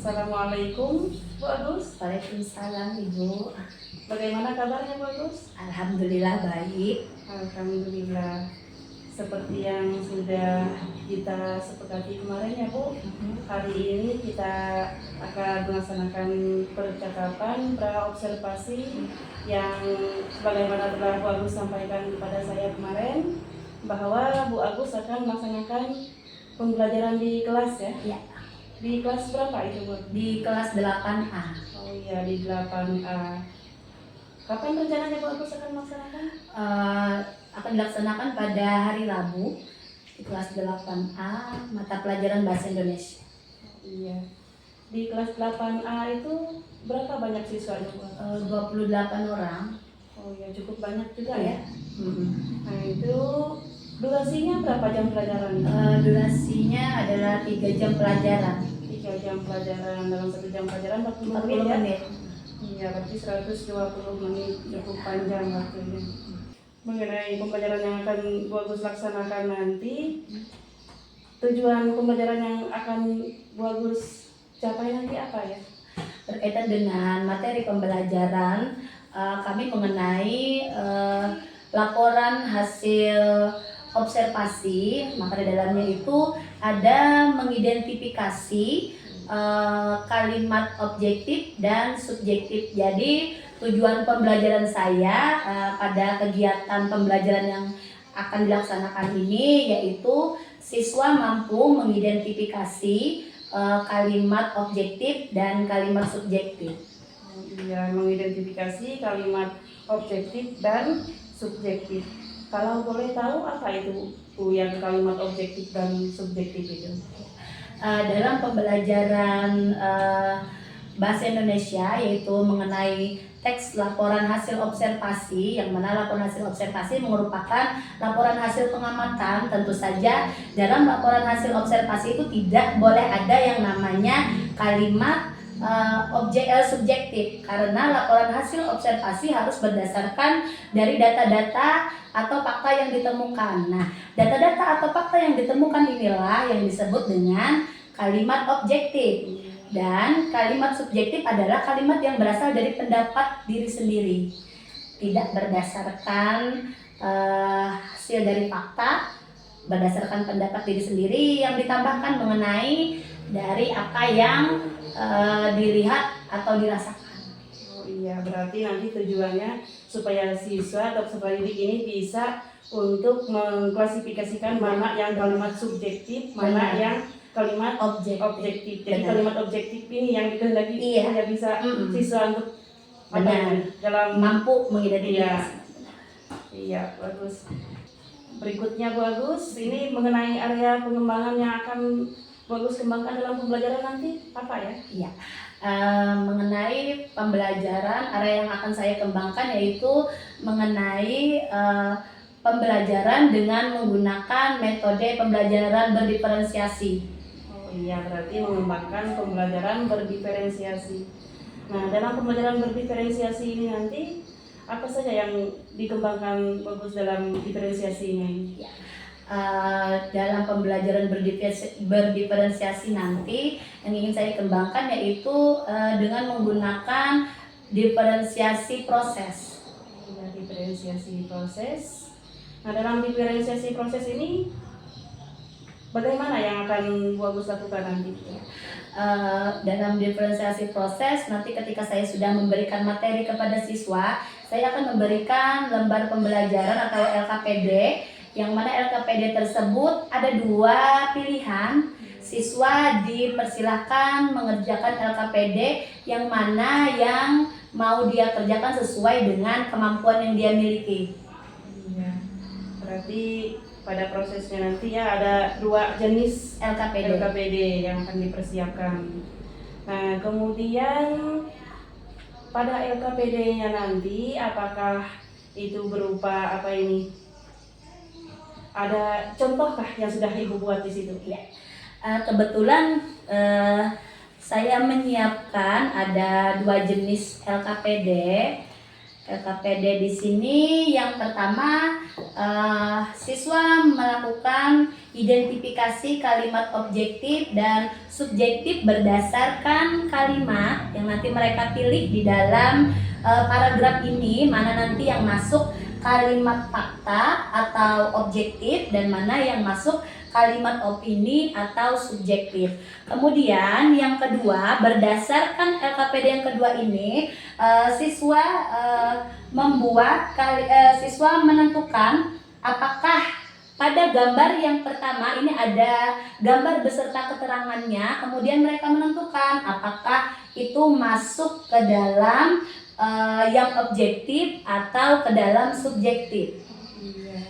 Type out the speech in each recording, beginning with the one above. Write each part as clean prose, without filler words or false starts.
Assalamualaikum, Bu Agus. Waalaikumsalam Ibu. Bagaimana kabarnya, Bu Agus? Alhamdulillah baik. Alhamdulillah. Seperti yang sudah kita sepakati kemarin ya, Bu. Hari ini kita akan melaksanakan percakapan pra-observasi yang sebagaimana telah Bu Agus sampaikan kepada saya kemarin, bahwa Bu Agus akan melaksanakan pembelajaran di kelas ya. Ya, Di kelas berapa itu, Bu? di kelas 8A. Oh iya, di 8A. Kapan rencananya Bu Agus akan melaksanakan? Akan dilaksanakan pada hari Rabu di kelas 8A mata pelajaran Bahasa Indonesia. Iya. Di kelas 8A itu berapa banyak siswanya, Bu? 28 orang. Oh iya, cukup banyak juga Ya. ya. Nah, itu durasinya berapa jam pelajaran? Durasinya adalah 3 jam pelajaran. 3 jam pelajaran, dalam 1 jam pelajaran 40 menit 40 ya? menit. Iya, berarti 120 menit, cukup panjang waktunya. Mengenai pembelajaran yang akan Bu Agus laksanakan nanti, tujuan pembelajaran yang akan Bu Agus capai nanti apa ya? Berkaitan dengan materi pembelajaran, kami mengenai laporan hasil observasi, maka di dalamnya itu ada mengidentifikasi kalimat objektif dan subjektif. Jadi tujuan pembelajaran saya pada kegiatan pembelajaran yang akan dilaksanakan ini yaitu siswa mampu mengidentifikasi kalimat objektif dan kalimat subjektif. Iya, mengidentifikasi kalimat objektif dan subjektif. Kalau boleh tahu apa itu Bu, yang kalimat objektif dan subjektif itu? Dalam pembelajaran Bahasa Indonesia yaitu mengenai teks laporan hasil observasi, yang mana laporan hasil observasi merupakan laporan hasil pengamatan. Tentu saja dalam laporan hasil observasi itu tidak boleh ada yang namanya kalimat subjektif, karena laporan hasil observasi harus berdasarkan dari data-data atau fakta yang ditemukan. Nah, data-data atau fakta yang ditemukan inilah yang disebut dengan kalimat objektif. Dan kalimat subjektif adalah kalimat yang berasal dari pendapat diri sendiri, tidak berdasarkan hasil dari fakta, berdasarkan pendapat diri sendiri yang ditambahkan mengenai dari apa yang dilihat atau dirasakan. Oh iya, berarti nanti tujuannya supaya siswa atau peserta didik ini bisa untuk mengklasifikasikan mana yang kalimat subjektif, mana yang kalimat objektif. Jadi kalimat objektif ini yang dikehendaki hanya bisa siswa untuk dalam mampu mengidentifikasi. Iya, bagus. Berikutnya Bu Agus, ini mengenai area pengembangan yang akan Bu Agus kembangkan dalam pembelajaran nanti apa ya? Iya. Mengenai pembelajaran, area yang akan saya kembangkan yaitu mengenai pembelajaran dengan menggunakan metode pembelajaran berdiferensiasi. Oh iya, berarti mengembangkan pembelajaran berdiferensiasi. Nah, dalam pembelajaran berdiferensiasi ini nanti apa saja yang dikembangkan bagus dalam diferensiasi ini? Ya. Dalam pembelajaran berdiferensiasi nanti yang ingin saya kembangkan yaitu dengan menggunakan diferensiasi proses. Ya, diferensiasi proses. Nah, dalam diferensiasi proses ini bagaimana yang akan Bu Agus lakukan nanti? Dalam diferensiasi proses nanti ketika saya sudah memberikan materi kepada siswa, saya akan memberikan lembar pembelajaran atau LKPD, yang mana LKPD tersebut ada 2 pilihan. Siswa dipersilahkan mengerjakan LKPD yang mana yang mau dia kerjakan sesuai dengan kemampuan yang dia miliki. Iya. Berarti pada prosesnya nanti ya ada 2 jenis LKPD yang akan dipersiapkan. Nah, kemudian pada LKPD-nya nanti apakah itu berupa apa ini? Ada contohkah yang sudah Ibu buat di situ? Ya. Kebetulan saya menyiapkan ada 2 jenis LKPD. LKPD di sini yang pertama siswa melakukan identifikasi kalimat objektif dan subjektif berdasarkan kalimat yang nanti mereka pilih di dalam paragraf ini, mana nanti yang masuk kalimat fakta atau objektif dan mana yang masuk kalimat opini atau subjektif. Kemudian yang kedua, berdasarkan LKPD yang kedua ini, siswa siswa menentukan apakah pada gambar yang pertama ini ada gambar beserta keterangannya, kemudian mereka menentukan apakah itu masuk ke dalam yang objektif atau ke dalam subjektif. Iya.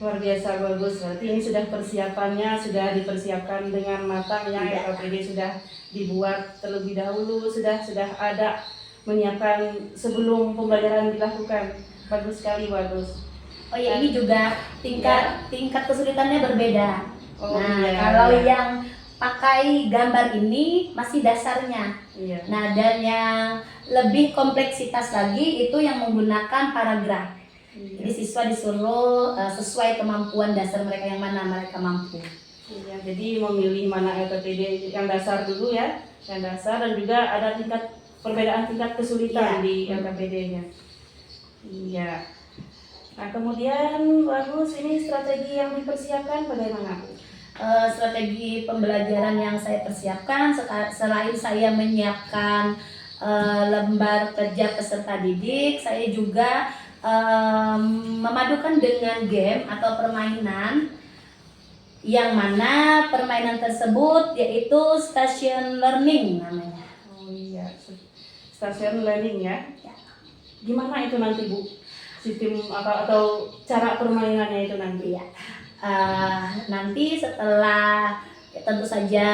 Luar biasa bagus. Berarti ini sudah persiapannya sudah dipersiapkan dengan matang ya. Iya. LKPD sudah dibuat terlebih dahulu, sudah ada menyiapkan sebelum pembelajaran dilakukan. Bagus sekali, bagus. Oh ya, ini juga tingkat kesulitannya berbeda. Oh, Nah, iya, kalau iya. yang pakai gambar ini masih dasarnya. Iya. Nah, dan yang lebih kompleksitas lagi itu yang menggunakan paragraf. Iya. Jadi siswa disuruh sesuai kemampuan dasar mereka yang mana mereka mampu. Iya, jadi memilih mana LKPD yang dasar dulu ya, yang dasar, dan juga ada perbedaan tingkat kesulitan Iya. di LKPD-nya. Iya. Nah, kemudian bagus, ini strategi yang dipersiapkan bagaimana, Bu? Strategi pembelajaran yang saya persiapkan selain saya menyiapkan lembar kerja peserta didik, saya juga memadukan dengan game atau permainan yang mana permainan tersebut yaitu station learning namanya. Oh iya, station learning ya. Ya. Gimana itu nanti, Bu? Sistem atau cara permainannya itu nanti? Iya. Nanti setelah tentu saja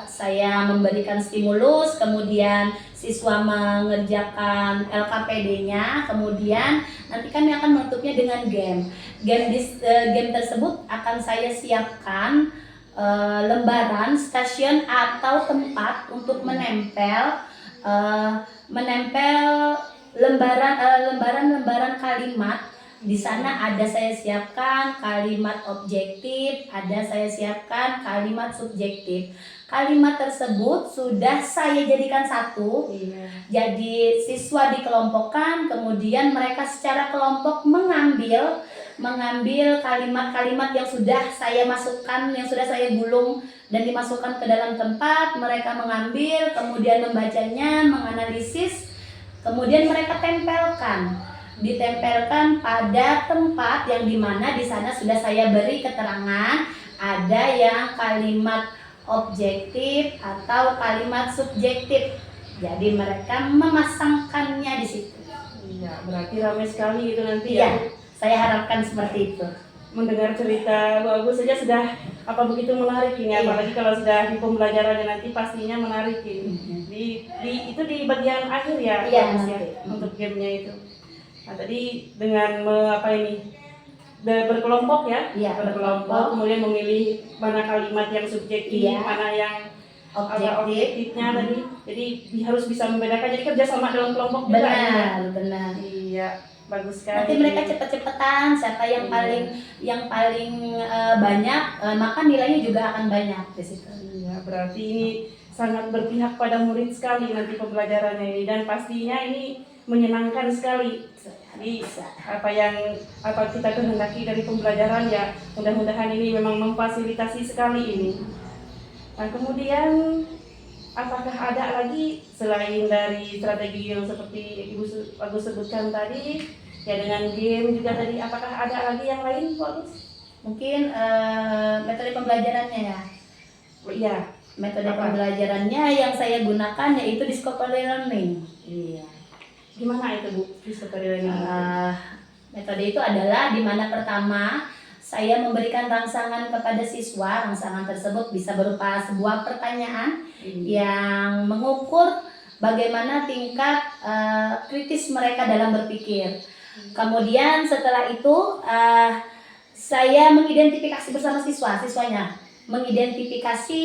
saya memberikan stimulus, kemudian siswa mengerjakan LKPD-nya, kemudian nanti kami akan menutupnya dengan game. Game tersebut akan saya siapkan lembaran, stasiun atau tempat untuk menempel lembaran kalimat. Di sana ada saya siapkan kalimat objektif, ada saya siapkan kalimat subjektif. Kalimat tersebut sudah saya jadikan satu. Iya. Jadi siswa dikelompokkan, kemudian mereka secara kelompok mengambil kalimat-kalimat yang sudah saya masukkan, yang sudah saya gulung dan dimasukkan ke dalam tempat. Mereka mengambil, kemudian membacanya, menganalisis, kemudian mereka ditempelkan pada tempat yang dimana di sana sudah saya beri keterangan ada yang kalimat objektif atau kalimat subjektif. Jadi mereka memasangkannya di situ. Iya, berarti ramai sekali itu nanti Iya, ya. saya harapkan seperti itu. Mendengar cerita Bu Agus saja sudah begitu menarik ini, Iya. apalagi kalau sudah di pembelajarannya nanti pastinya menarik ini. Itu di bagian akhir ya, Iya, Bagus ya, nanti. untuk gamenya itu. Nah, tadi dengan berkelompok ya, Iya, berkelompok. kemudian memilih mana kalimat yang subjektif, Iya. mana yang Objektif. objektifnya tadi. Jadi harus bisa membedakan. Jadi kerjasama dalam kelompok juga. Benar. Iya, bagus sekali. Nanti mereka cepet-cepetan siapa yang paling banyak, maka nilainya juga akan banyak di situ. Iya, berarti ini sangat berpihak pada murid sekali nanti pembelajarannya ini, dan pastinya ini menyenangkan sekali. Jadi apa kita kehendaki dari pembelajaran ya, mudah-mudahan ini memang memfasilitasi sekali ini. Nah, kemudian apakah ada lagi selain dari strategi yang seperti Ibu Agus sebutkan tadi ya, dengan game juga tadi, apakah ada lagi yang lain, Bu Agus? Mungkin metode pembelajarannya ya. Iya. Metode pembelajarannya yang saya gunakan yaitu discovery learning. Iya. Gimana itu, Bu? Discovery learning. Metode itu adalah di mana pertama saya memberikan rangsangan kepada siswa. Rangsangan tersebut bisa berupa sebuah pertanyaan yang mengukur bagaimana tingkat kritis mereka dalam berpikir. Kemudian setelah itu saya mengidentifikasi bersama siswanya, mengidentifikasi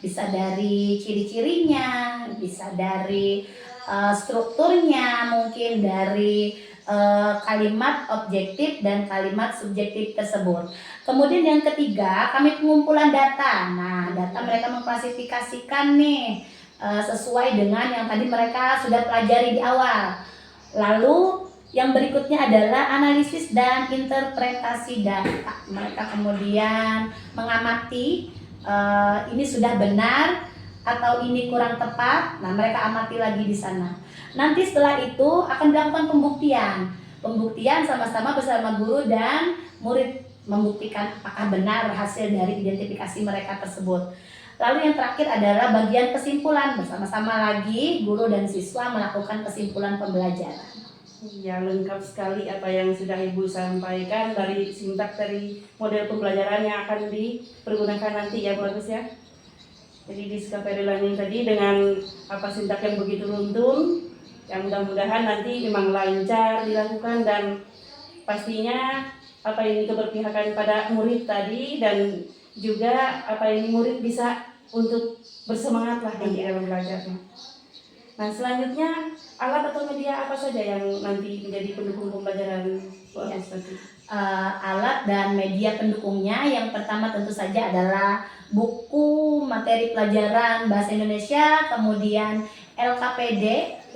bisa dari ciri-cirinya, bisa dari strukturnya, mungkin dari kalimat objektif dan kalimat subjektif tersebut. Kemudian yang ketiga, kami pengumpulan data. Nah, data mereka mengklasifikasikan nih sesuai dengan yang tadi mereka sudah pelajari di awal. Lalu yang berikutnya adalah analisis dan interpretasi data. Mereka kemudian mengamati ini sudah benar atau ini kurang tepat. Nah, mereka amati lagi di sana. Nanti setelah itu akan dilakukan pembuktian. Pembuktian sama-sama bersama guru dan murid membuktikan apakah benar hasil dari identifikasi mereka tersebut. Lalu yang terakhir adalah bagian kesimpulan. Bersama-sama lagi guru dan siswa melakukan kesimpulan pembelajaran. Ya, lengkap sekali apa yang sudah Ibu sampaikan dari sintak dari model pembelajaran yang akan dipergunakan nanti ya Bu Agus ya. Jadi di Skaperi Learning tadi dengan apa sintak yang begitu runtun, yang mudah-mudahan nanti memang lancar dilakukan dan pastinya apa ini keberpihakan pada murid tadi dan juga apa ini murid bisa untuk bersemangat lah nanti dalam belajarnya. Nah selanjutnya alat atau media apa saja yang nanti menjadi pendukung pembelajaran Bu Agus tadi? Alat dan media pendukungnya yang pertama tentu saja adalah buku materi pelajaran bahasa Indonesia, kemudian LKPD,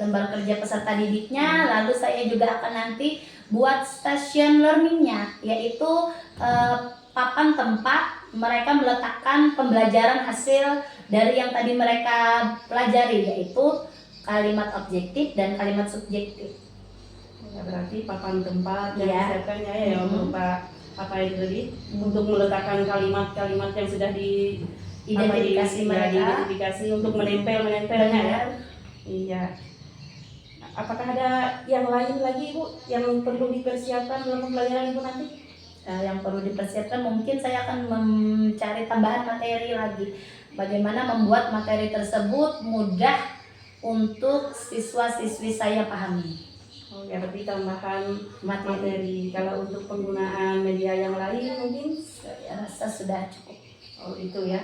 lembar kerja peserta didiknya, lalu saya juga akan nanti buat station learningnya, yaitu papan tempat mereka meletakkan pembelajaran hasil dari yang tadi mereka pelajari, yaitu kalimat objektif dan kalimat subjektif. Ya, berarti papan tempat yang Ya. disiapkan ya yang berupa apa itu tadi untuk meletakkan kalimat-kalimat yang sudah Identifikasi mereka. diidentifikasi untuk menempelnya ya. Iya. Apakah ada yang lain lagi Bu yang perlu dipersiapkan dalam pembelajaran Ibu nanti? Yang perlu dipersiapkan mungkin saya akan mencari tambahan materi lagi. Bagaimana membuat materi tersebut mudah untuk siswa-siswi saya pahami. Oh ya, berarti tambahan materi. Kalau untuk penggunaan media yang lain mungkin Saya rasa sudah cukup. oh itu ya.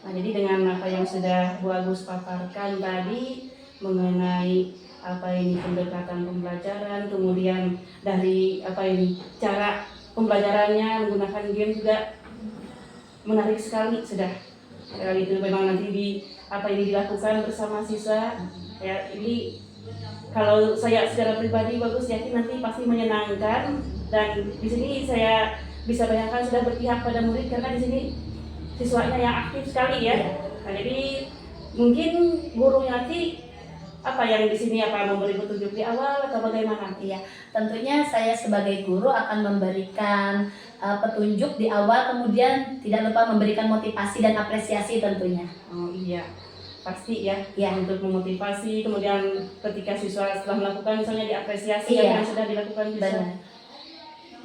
Nah jadi dengan apa yang sudah Bu Agus paparkan tadi mengenai apa ini pendekatan pembelajaran, kemudian dari apa ini cara pembelajarannya menggunakan game juga menarik sekali sudah. Kali itu memang nanti apa ini dilakukan bersama siswa ya ini kalau saya secara pribadi bagus yakin nanti pasti menyenangkan dan di sini saya bisa bayangkan sudah berpihak pada murid karena di sini siswanya yang aktif sekali ya. Nah, jadi mungkin gurunya nanti apa yang di sini apa memberi petunjuk di awal atau bagaimana? Iya, tentunya saya sebagai guru akan memberikan petunjuk di awal, kemudian tidak lupa memberikan motivasi dan apresiasi tentunya. Oh iya. Pasti ya, Ya. untuk memotivasi, kemudian ketika siswa setelah melakukan misalnya diapresiasi Iya. yang sudah dilakukan siswa. Benar.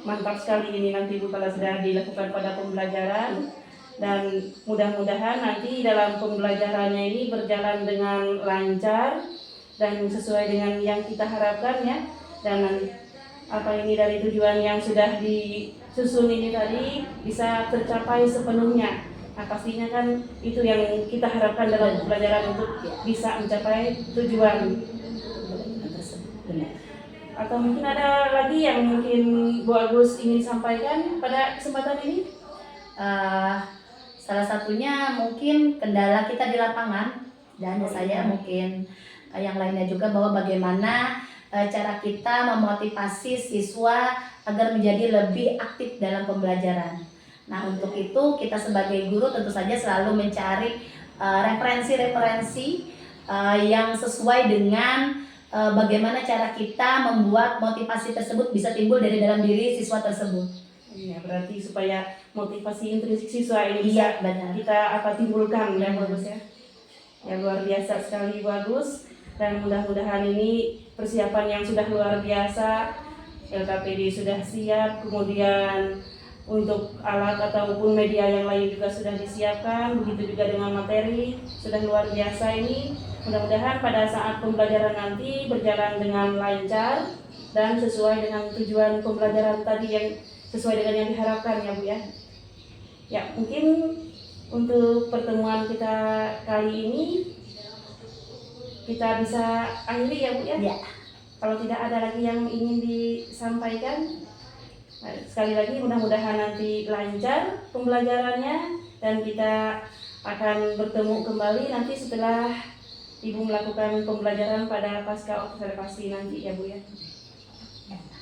Mantap sekali ini nanti Bu kalau sudah dilakukan pada pembelajaran dan mudah-mudahan nanti dalam pembelajarannya ini berjalan dengan lancar dan sesuai dengan yang kita harapkan ya dan apa ini dari tujuan yang sudah disusun ini tadi bisa tercapai sepenuhnya. Nah pastinya kan itu yang kita harapkan dalam pembelajaran untuk bisa mencapai tujuan. Benar. Atau mungkin ada lagi yang mungkin Bu Agus ingin sampaikan pada kesempatan ini? Salah satunya mungkin kendala kita di lapangan dan saya mungkin yang lainnya juga bahwa bagaimana cara kita memotivasi siswa agar menjadi lebih aktif dalam pembelajaran. Nah untuk itu kita sebagai guru tentu saja selalu mencari referensi-referensi yang sesuai dengan bagaimana cara kita membuat motivasi tersebut bisa timbul dari dalam diri siswa tersebut. Iya, berarti supaya motivasi intrinsik siswa ini bisa benar. kita timbulkan ya bagus ya. Ya luar biasa sekali bagus dan mudah-mudahan ini persiapan yang sudah luar biasa. LKPD sudah siap, kemudian untuk alat ataupun media yang lain juga sudah disiapkan, begitu juga dengan materi sudah luar biasa ini. Mudah-mudahan pada saat pembelajaran nanti berjalan dengan lancar dan sesuai dengan tujuan pembelajaran tadi yang sesuai dengan yang diharapkan ya Bu ya. Ya mungkin untuk pertemuan kita kali ini kita bisa akhiri ya Bu ya. Ya. Kalau tidak ada lagi yang ingin disampaikan, sekali lagi mudah-mudahan nanti lancar pembelajarannya dan kita akan bertemu kembali nanti setelah Ibu melakukan pembelajaran pada pasca observasi nanti ya Bu ya.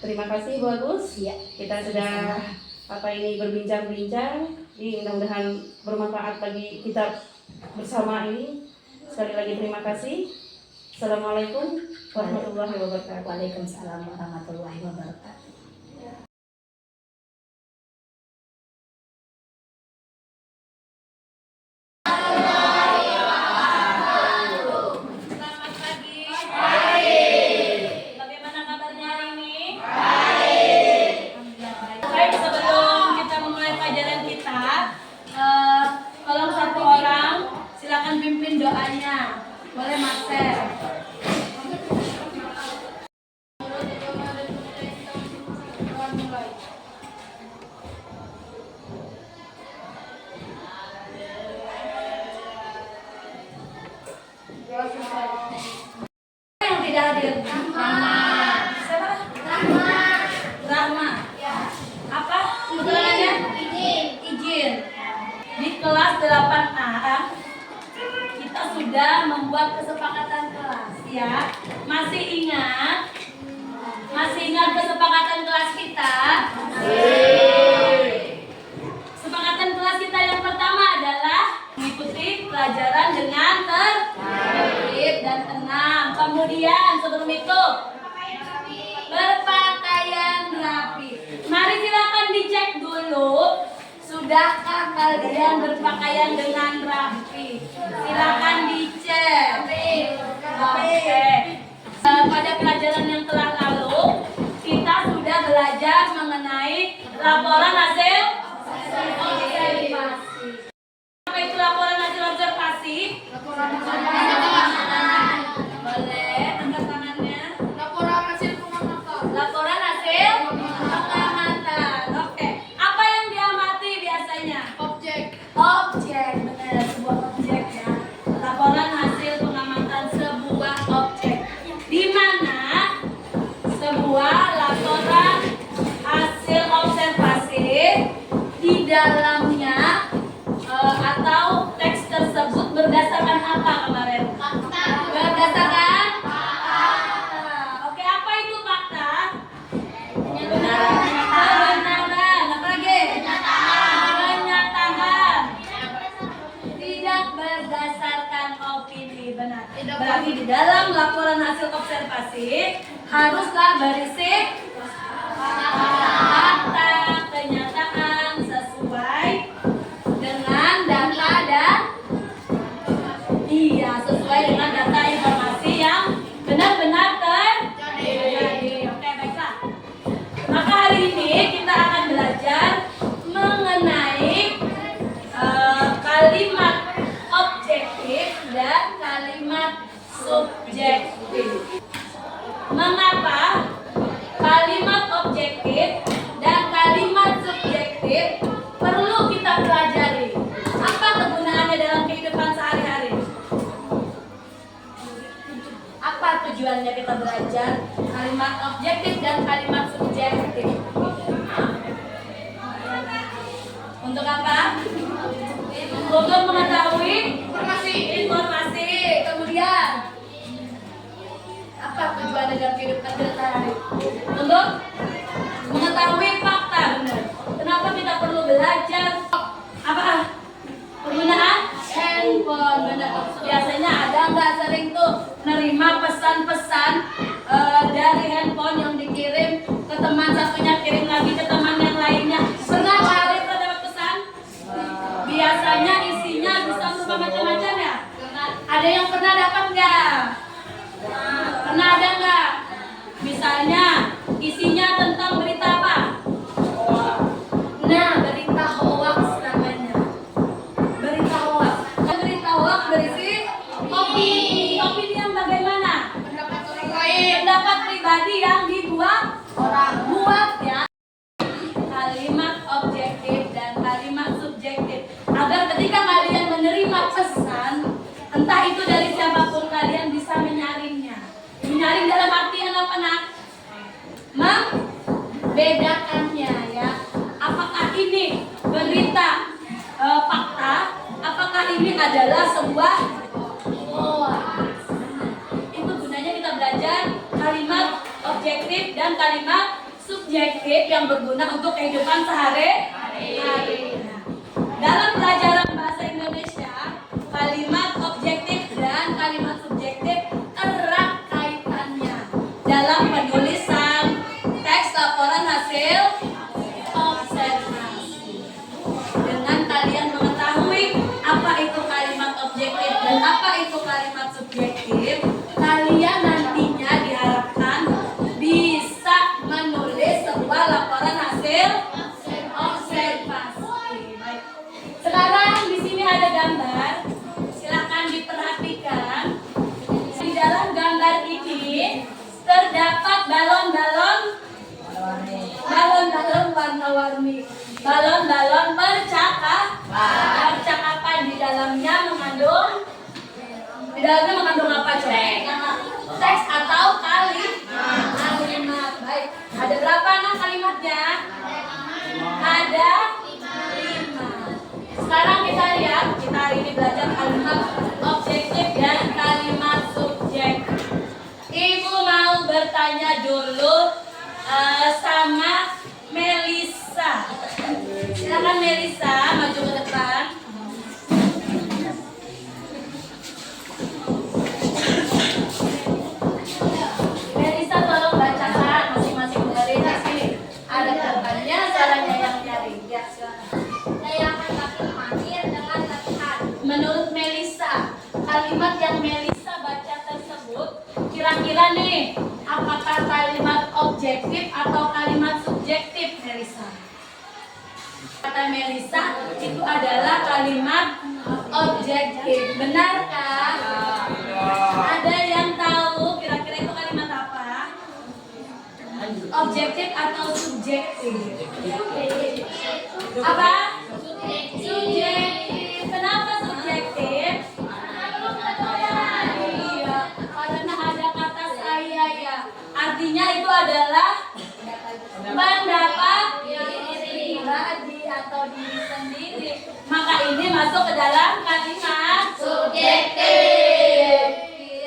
Terima kasih Bu Agus. Iya. Kita sudah berbincang-bincang. Ini mudah-mudahan bermanfaat bagi kita bersama ini. Sekali lagi terima kasih. Assalamualaikum warahmatullahi wabarakatuh. Waalaikumsalam warahmatullahi wabarakatuh. Selamat pagi. Baik. Bagaimana kabarnya hari ini? Baik. Baik, sebelum kita memulai pelajaran kita, tolong satu orang silakan pimpin doanya. Boleh Mas Ser. Yang tidak hadir? Siapa? Rahma. Apa? Kebetulannya? Izin. Di kelas 8A kita sudah membuat kesepakatan kelas ya. Masih ingat? Masih ingat kesepakatan kelas kita? Kesepakatan kelas kita yang pertama adalah mengikuti pelajaran dengan tertib dan tenang. Kemudian sebelum itu berpakaian rapi. Mari silakan dicek dulu. Sudahkah kalian berpakaian dengan rapi? Silakan dicek. Oke. Pada pelajaran yang telah lalu kita sudah belajar mengenai laporan hasil observasi. Apa itu laporan hasil observasi? Boleh, angkat tangannya. Laporan hasil pengamatan. Laporan hasil pengamatan. Oke. Apa yang diamati biasanya? Objek. Objek, benar, sebuah objek ya. Laporan hasil pengamatan sebuah objek. Di mana sebuah laporan hasil observasi di dalamnya atau teks tersebut berdasarkan apa kemarin? Fakta. Berdasarkan fakta. Oke, apa itu fakta? Kebenaran. Apa lagi? Kenyataan. Tidak berdasarkan opini. Benar. Berarti di dalam laporan hasil observasi haruslah berisi fakta, kenyataan sesuai dengan data dan sesuai dengan data informasi yang benar-benar terjadi. Oke, baiklah. Maka hari ini kita akan belajar mengenai kalimat objektif dan kalimat subjektif. Mengapa kalimat objektif dan kalimat subjektif perlu kita pelajari? Apa kegunaannya dalam kehidupan sehari-hari? Apa tujuannya kita belajar kalimat objektif dan kalimat subjektif? Untuk apa? Untuk mengetahui informasi. Kemudian apa tujuannya dalam kehidupan sehari-hari? Untuk mengetahui fakta, benar. Kenapa kita perlu belajar? Apa? Penggunaan handphone, benar. Biasanya ada nggak sering tuh nerima pesan-pesan dari handphone yang dikirim ke teman satunya, kirim lagi ke teman yang lainnya. Pernah kali dapat pesan? Biasanya isinya bisa berupa macam-macam ya. Ada yang pernah dapat nggak? Pernah ada nggak? Misalnya isinya tentang berita apa? Nah, berita hoax namanya. Berita hoax. Berita hoax berisi opini. Opini yang bagaimana? Pendapat orang lain. Pendapat pribadi yang dibuat orang. Buat ya. Kalimat objektif dan kalimat subjektif. Agar ketika kalian menerima pesan, entah itu dari siapapun, kalian bisa menyaringnya. Menyaring dalam artian apa nak? membedakannya ya. Apakah ini berita fakta? Apakah ini adalah sebuah hoax? Itu gunanya kita belajar kalimat objektif dan kalimat subjektif yang berguna untuk kehidupan sehari-hari. Dalam pelajaran bahasa Indonesia, kalimat objektif dan kalimat subjektif erat kaitannya dalam penulisan teks laporan hasil observasi. Dengan kalian mengetahui apa itu kalimat objektif dan apa itu kalimat subjektif, kalian nantinya diharapkan bisa menulis sebuah laporan hasil observasi. Baik. Sekarang di sini ada gambar, silakan diperhatikan. Di dalam gambar ini terdapat balon-balon warna-warni, balon-balon percakapan. Di dalamnya mengandung apa coba? Teks atau kalimat. Baik, ada berapa kalimatnya? Ada 5. Sekarang kita lihat, kita hari ini belajar kalimat objektif dan kalimat subjektif. Ibu mau bertanya dulu sama Melisa. Silakan Melisa maju ke depan. Melisa tolong bacakan masing-masing dari sini. Ada gambarnya, caranya yang nyari. Ya, silakan. Saya akan tampil mahir dengan latihan. Menurut Melisa, kalimat yang Melisa baca tersebut kira-kira nih, apakah kalimat objektif atau kalimat subjektif, Melisa? Kata Melisa, itu adalah kalimat objektif. Benarkah? Ada yang tahu kira-kira itu kalimat apa? Objektif atau subjektif? Apa? Subjektif. Kenapa subjektif? Iya, karena ada kata saya ya. Artinya itu adalah pendapat pribadi atau diri sendiri. Maka ini masuk ke dalam kalimat subjektif.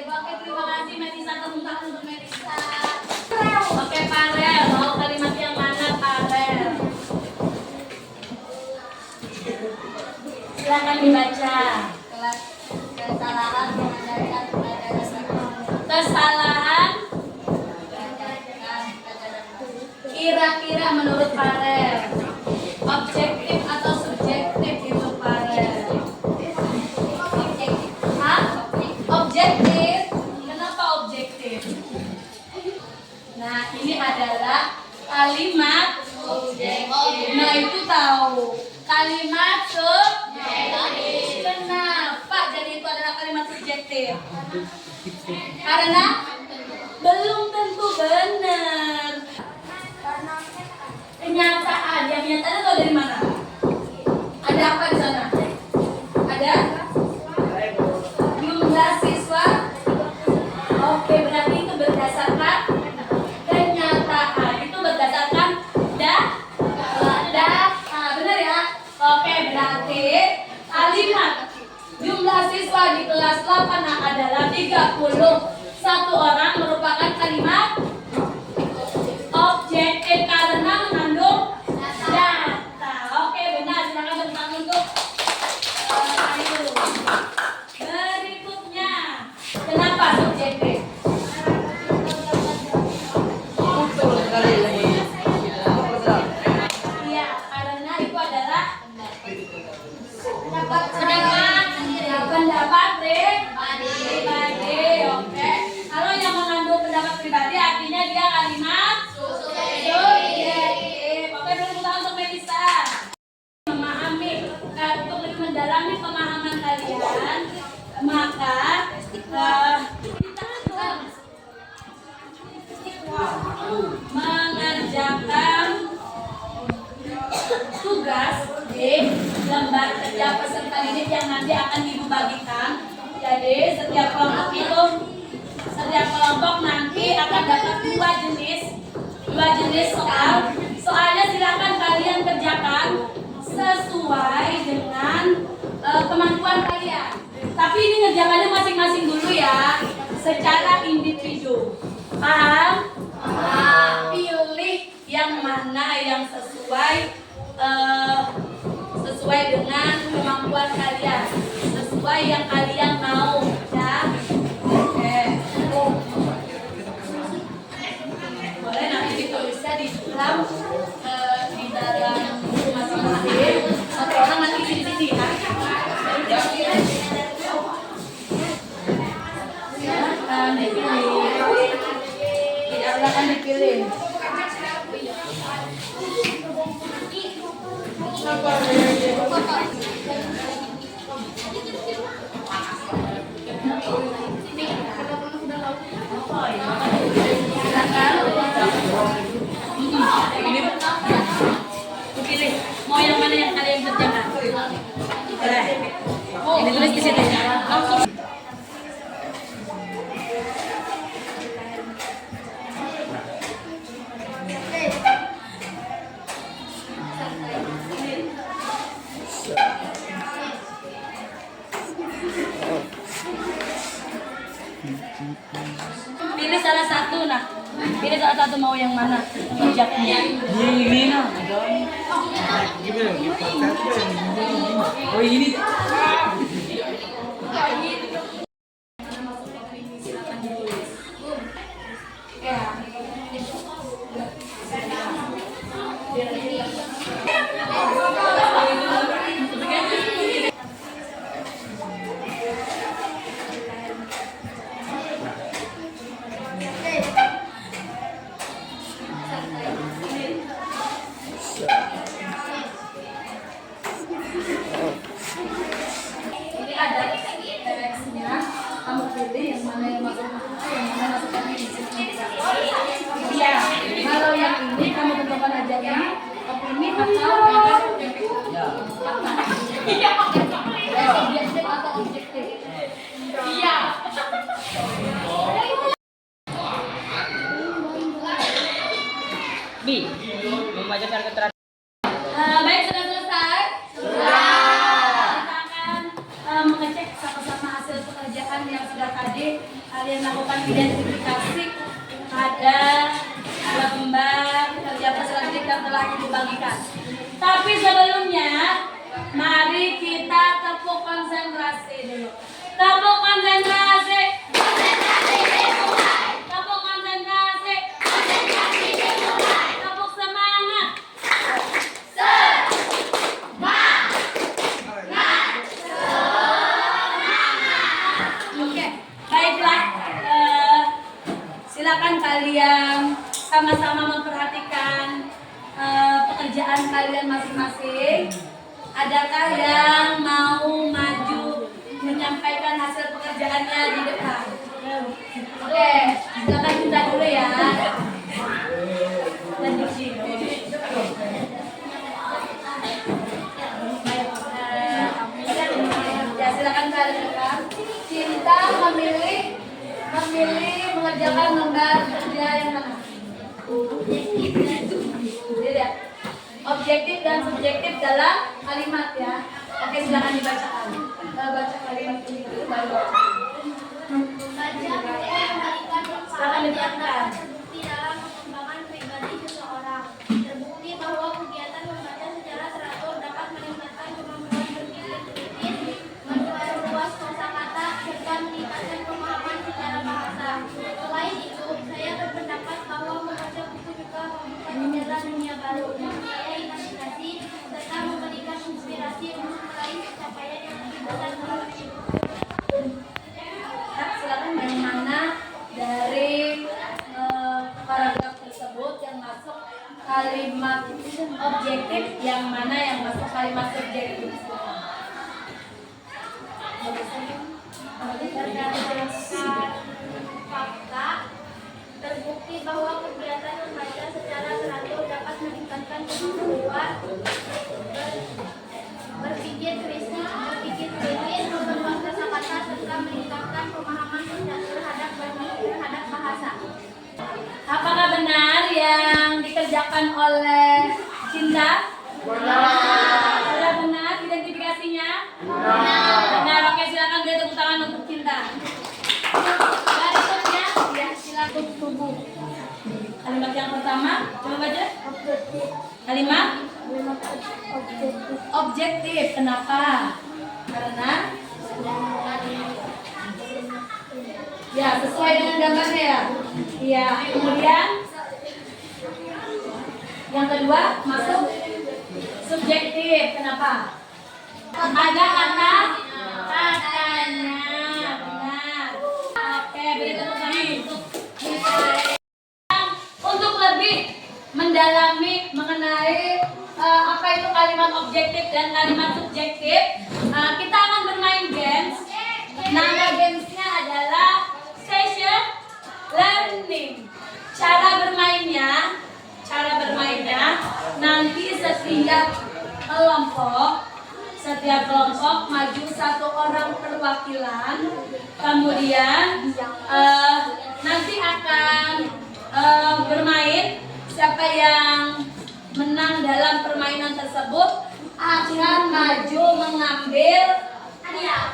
Oke, terima kasih Melisa. Tepuk tangan untuk Melisa. Oke, Farel, mau kalimat yang mana, Farel? Silakan dibaca. Kesalahan mengajarkan pelajaran. Kesalahan kira-kira menurut Farel objektif atau subjektif itu Farel? Hah? Objektif. Kenapa objektif? Nah, ini adalah kalimat objektif. Nah, itu tahu. Kalimat subjektif. Kenapa jadi itu adalah kalimat subjektif? Karena belum tentu benar. Kenyataan, yang nyatanya tahu dari mana? Ada apa di sana? Ada? Jumlah siswa? Oke, berarti itu berdasarkan kenyataan. Itu berdasarkan data. Benar ya? Oke, berarti kalimat jumlah siswa di kelas 8 adalah 31 orang merupakan kalimat objektif karena mengandung data. Oke, benar. Silakan tepuk tangan untuk Ayu. Berikutnya, kenapa subjektif? Iya, karena itu adalah pendapat pribadi. Oke. Kalau yang mengandung pendapat pribadi artinya dia kalimat subjektif. Oke, tepuk tangan untuk Melisa. Memahami, untuk lebih mendalami pemahaman kalian, maka kita mengerjakan tugas di lembar kerja peserta didik yang nanti akan ibu bagikan. Jadi setiap kelompok nanti akan dapat dua jenis soal Soalnya silakan kalian kerjakan sesuai dengan kemampuan kalian. Tapi ini ngerjakannya masing-masing dulu ya, secara individu. Paham? Pilih yang mana yang sesuai dengan kemampuan kalian, sesuai yang kalian mau, ya. Oke. Boleh nanti ditulisnya di dalam buku masing-masing. Satu orang nanti di sini, ya. Silakan dipilih. Pilih mau yang mana yang kalian kerjakan. Ini tulis di situ ya. Pilih salah satu, nah. Pilih salah satu mau yang mana objeknya. Ini nah, oh ini. Ini ada direksinya. Kamu pilih yang mana yang masuk buku, yang mana masukkan di sini. Iya. Kalau yang ini kamu tentukan aja ini, opini atau objektif. Iya. Objektif atau objektif. Iya. B. Membaca cara keterangan. Baik, sudah selesai? Sudah. Kita akan mengecek sama-sama hasil pekerjaan yang sudah tadi kalian lakukan identifikasi pada lembar kerja peserta yang telah dibagikan. Tapi sebelumnya, mari kita tepuk konsentrasi dulu. Tepuk konsentrasi. Tepuk konsentrasi. Tepuk semangat. Oke, baiklah. Silakan kalian sama-sama memperhatikan pekerjaan kalian masing-masing. Adakah yang mau maju menyampaikan hasil pekerjaannya di depan? Oke, silakan minta dulu ya. Dan di sini. Ya, silakan kalian. Cinta memilih mengerjakan lembar kerja yang mana? Lihat. Objektif dan subjektif dalam kalimat ya. Oke, silakan dibacakan. Baca kalimat ini dulu baru baca. Silakan dibacakan. Di dalam pengembangan pribadi seseorang, terbukti bahwa kegiatan membaca secara teratur dapat meningkatkan kemampuan berpikir kritis, memperluas kosakata, serta meningkatkan pemahaman secara bahasa. Selain itu, saya berpendapat bahwa membaca buku juga membuka jendela dunia baru, memperkaya imajinasi, serta memberikan inspirasi untuk meraih pencapaian yang lebih besar dalam hidup. Nah, silakan yang mana dari paragraf tersebut yang masuk kalimat objektif, yang mana yang masuk kalimat subjektif. Berdasarkan fakta, terbukti bahwa kegiatan membaca secara teratur dapat meningkatkan kemampuan berpikir kritis, memperluas kosakata, serta meningkatkan pemahaman terhadap bahasa. Apakah benar yang dikerjakan dikerjakan oleh Cinta? Sudah benar identifikasinya? Benar, oke silakan beri tepuk tangan untuk Cinta. Berikutnya, ya silakan tubuh. Kalimat yang pertama, coba baca. Kalimat objektif. Kenapa? Karena ya sesuai dengan gambarnya ya. Iya. Kemudian yang kedua masuk subjektif. Kenapa? Ada kata katanya. Benar. Oke, beri tepuk tangan untuk lebih mendalami mengenai apa itu kalimat objektif dan kalimat subjektif. Kita akan bermain games. Nama gamesnya adalah session learning. Cara bermainnya nanti setiap kelompok maju satu orang perwakilan. Kemudian nanti akan bermain. Siapa yang menang dalam permainan tersebut akan maju mengambil hadiah.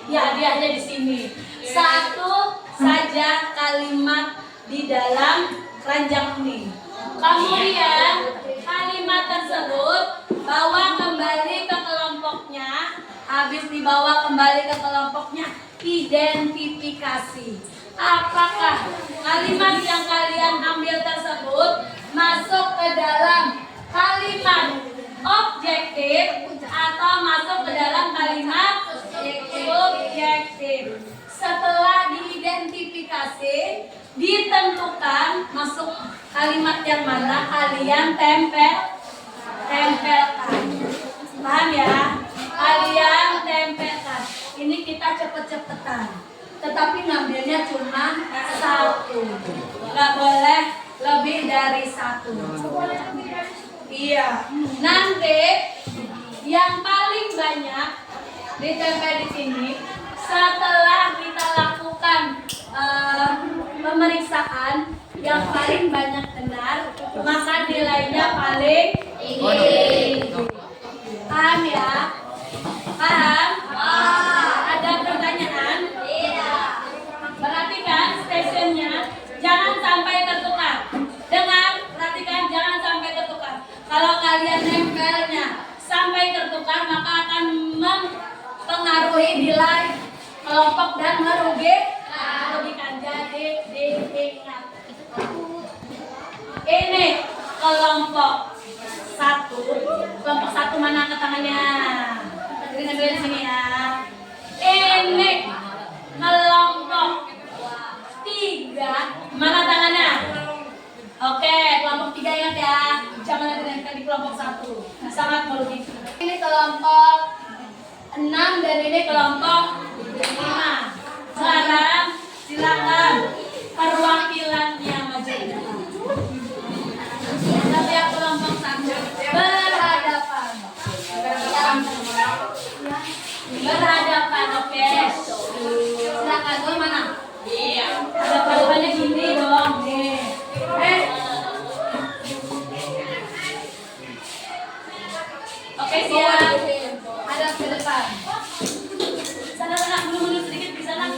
Ya, hadiahnya di sini. Satu saja kalimat di dalam keranjang ini. Kemudian kalimat tersebut bawa kembali ke kelompoknya. Habis dibawa kembali ke kelompoknya, identifikasi. Apakah kalimat yang kalian ambil tersebut masuk ke dalam kalimat objektif atau masuk ke dalam kalimat subjektif? Setelah diidentifikasi, ditentukan masuk kalimat yang mana kalian tempelkan. Paham ya? Kalian tempelkan. Ini kita cepet-cepetan. Tetapi ngambilnya cuma satu. Nggak boleh lebih dari satu. Iya. Nanti yang paling banyak ditempel di sini. Setelah kita lakukan pemeriksaan yang paling banyak benar, maka nilainya paling tinggi. Paham ya? Paham? Ada pertanyaan? Tidak. Perhatikan stationnya, jangan sampai tertukar. Dengar, perhatikan, jangan sampai tertukar. Kalau kalian nempelnya sampai tertukar, maka akan mempengaruhi nilai kelompok dan merugikan. Jadi diingat. Ini kelompok satu. Kelompok satu mana angkat tangannya? Jadi ngambil di sini ya. Ini kelompok tiga. Mana tangannya? Oke, kelompok tiga ingat ya. Jangan ada yang di kelompok satu. Sangat merugikan. Ini kelompok 6 dan ini kelompok 5. Sekarang silakan perwakilannya maju. Setiap kelompok satu berhadapan. Berhadapan, oke. Silakan, gue mana? Iya. Ada perluannya gini dong, nih. Oke, siap. Ada ke depan. Sana mundur sedikit di sana.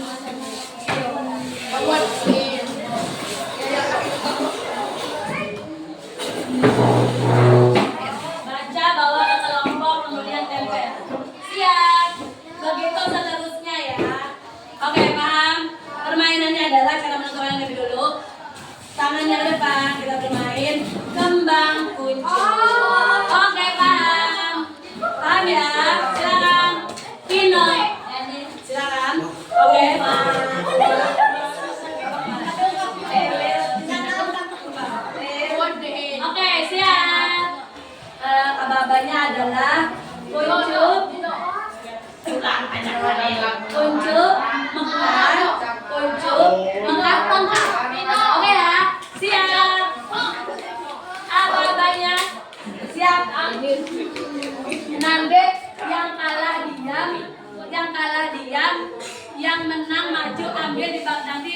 Baca, bawa ke kelompok, kemudian tempel. Siap. Begitu seterusnya ya. Oke, paham? Permainannya adalah cara menentukan yang lebih dulu. Tangannya ke depan, kita bermain kembang kunci. Oke, paham? Paham ya? Silakan. Kino. Silakan. Oke. Oke, siap. Ababanya adalah kuncup, mengkat. Oke ya, siap. Ababanya siap. Nanti yang kalah diam, yang menang maju ambil di bak nanti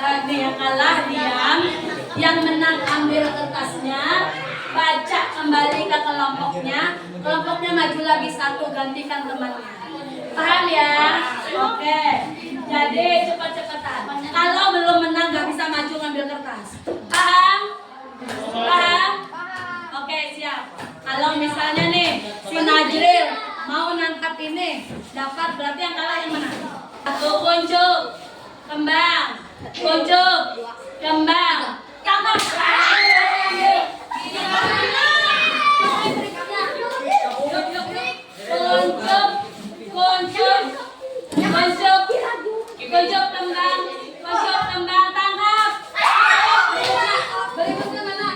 Nih yang kalah diam, yang menang ambil kertasnya, baca kembali ke kelompoknya, kelompoknya maju lagi satu, gantikan temannya. Paham ya? Oke. Jadi cepat-cepatan. Kalau belum menang gak bisa maju ngambil kertas. Paham? Paham? Oke, siap. Kalau misalnya nih si Najril mau nangkap ini, dapat berarti yang kalah yang menang. Satu kuncup, kembang, kuncup, kembang, tangkap. Kuncup, kuncup, kuncup, kuncup kembang, kuncup kembang, tangkap. Berikutnya mana?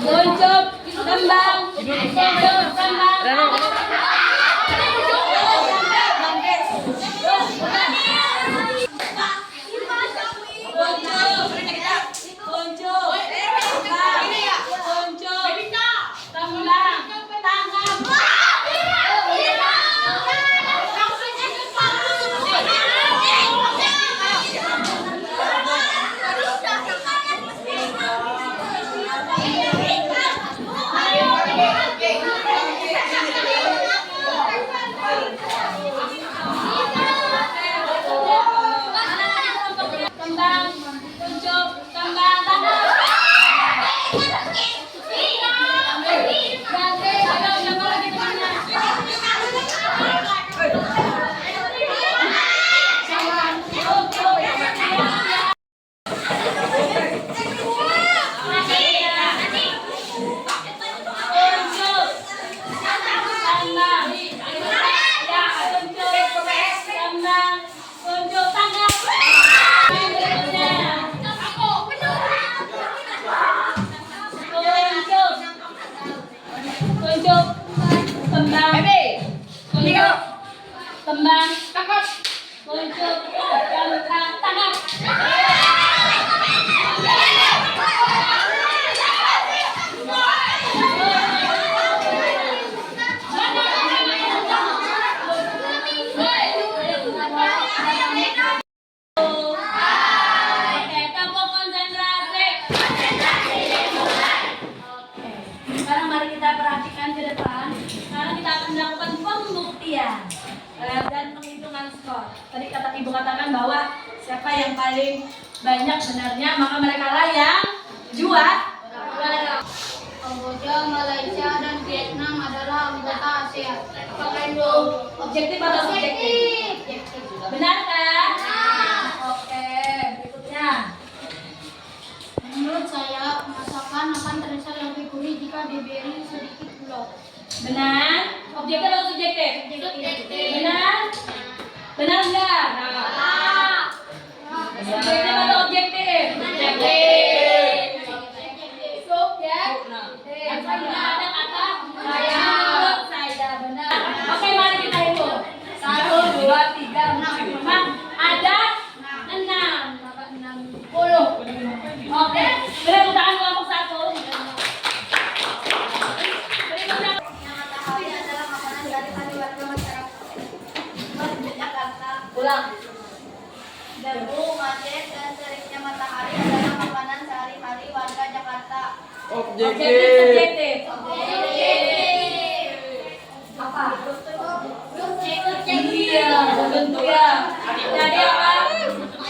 Kuncup, kembang, kuncup, kembang. Kembang, tangkap, kuncup, kembang, tangkap. Oke, tepuk konsentrasi. Oke, sekarang mari kita perhatikan ke depan. Sekarang kita akan melakukan pembuktian dan penghitungan skor. Tadi ibu katakan bahwa siapa yang paling banyak benarnya maka mereka lah yang juara. Kamboja, Malaysia, dan Vietnam adalah anggota ASEAN. Apakah itu objektif atau subjektif? Benar kan? Oke, berikutnya. Menurut saya, masakan akan terasa lebih gurih jika diberi sedikit gula. Benar? Objektif atau subjektif? Benar? Benar enggak? Subjektif atau objektif? Yang tadinya ada kata saya, menurut saya benar. Oke, mari kita hitung. 1, 2, 3, 4, 5. Ada 6. Maka 60. Oke, beri tangan kelompok 1. Matahari adalah makanan dari warga masyarakat Jakarta. Ulang. Debu, macet, dan teriknya matahari adalah makanan sehari-hari warga Jakarta. Objektif, subjektif. Apa? Iya, tentu ya. Jadi apa?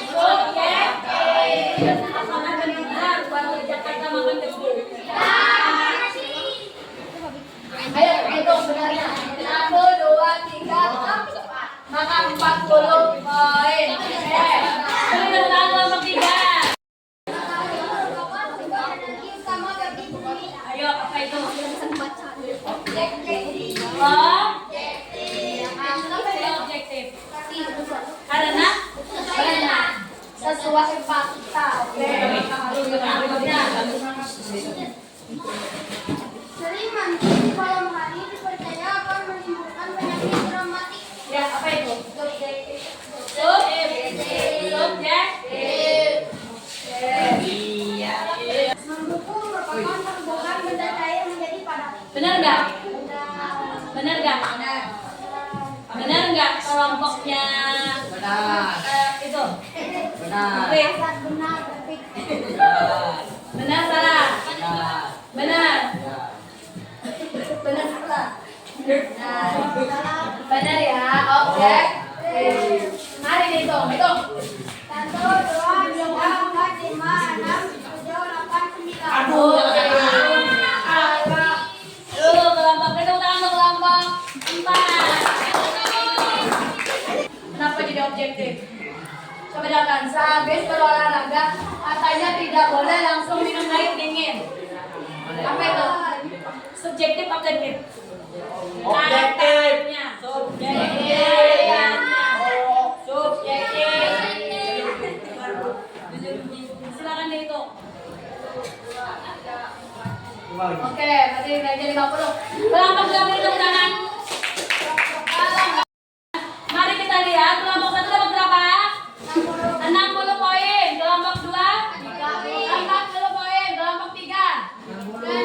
Subjektif. Pasangan benar, warga Jakarta makan tebu. Ayo hitung benarnya. 1, 2, 3, maka 40 poin. Beri tepuk tangan kelompok 3. Ayo, apa itu? Objektif. Karena Sesuai fakta. Oke. Sering mandi di malam hari dipercaya akan menimbulkan penyakit traumatik. Ya, apa itu? Subjektif. Membungkuk merupakan perbuatan benda cair menjadi padat. Benar nggak? Benar nggak? Benar nggak kelompoknya? Itu. Benar. Oke. Benar, tapi Benar salah? Benar. Benar salah. Benar ya, objek. Mari dihitung, hitung. 1, 2, 3, 4, 5, 6, 7, 8, 9. Aduh. Kelompok itu tangan untuk kelompok 4. Kenapa jadi objektif? Coba dengarkan, sehabis berolahraga katanya tidak boleh langsung minum air dingin. Apa itu? Subjektif, objektif. Katanya. Subjektif. Silakan dihitung. Oke, berarti nilainya 50. Kelompok 2 beri tepuk tangan. Mari kita lihat kelompok 1 dapat berapa? 60 poin. Kelompok 2 40 poin. Kelompok 3 50 poin.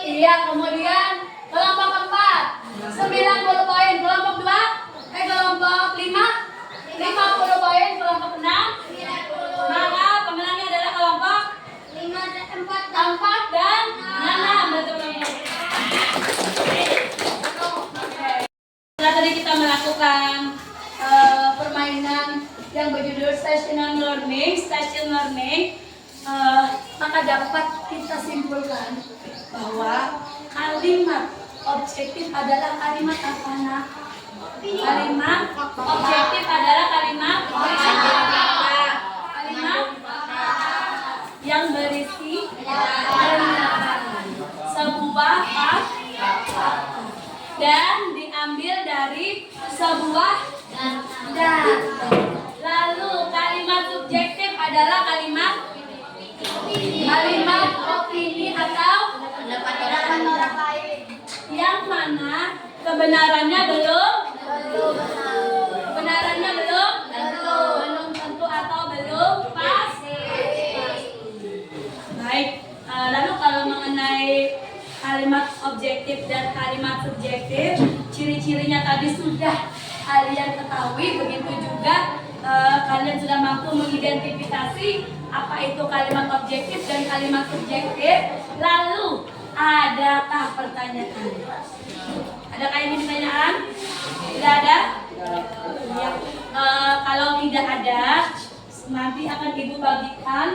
iya, kemudian kelompok 4 90 poin. Kelompok 2 kelompok 5 50 poin. Kelompok 6 maka pemenangnya adalah kelompok 4 dan 6. Betul-betul. Setelah tadi kita melakukan permainan yang berjudul station learning, maka dapat kita simpulkan bahwa kalimat objektif adalah kalimat apa, nak? Kalimat objektif adalah kalimat yang berisi sebuah fakta dan diambil dari sebuah data. Lalu kalimat subjektif adalah kalimat opini atau pendapat orang lain yang mana kebenarannya belum tentu atau belum pasti. Baik, lalu kalau mengenai kalimat objektif dan kalimat subjektif, ciri-cirinya tadi sudah kalian ketahui, begitu juga kalian sudah mampu mengidentifikasi apa itu kalimat objektif dan kalimat subjektif. Lalu, adakah pertanyaan? Adakah ini pertanyaan? Tidak ada? Ya. Kalau tidak ada, nanti akan Ibu bagikan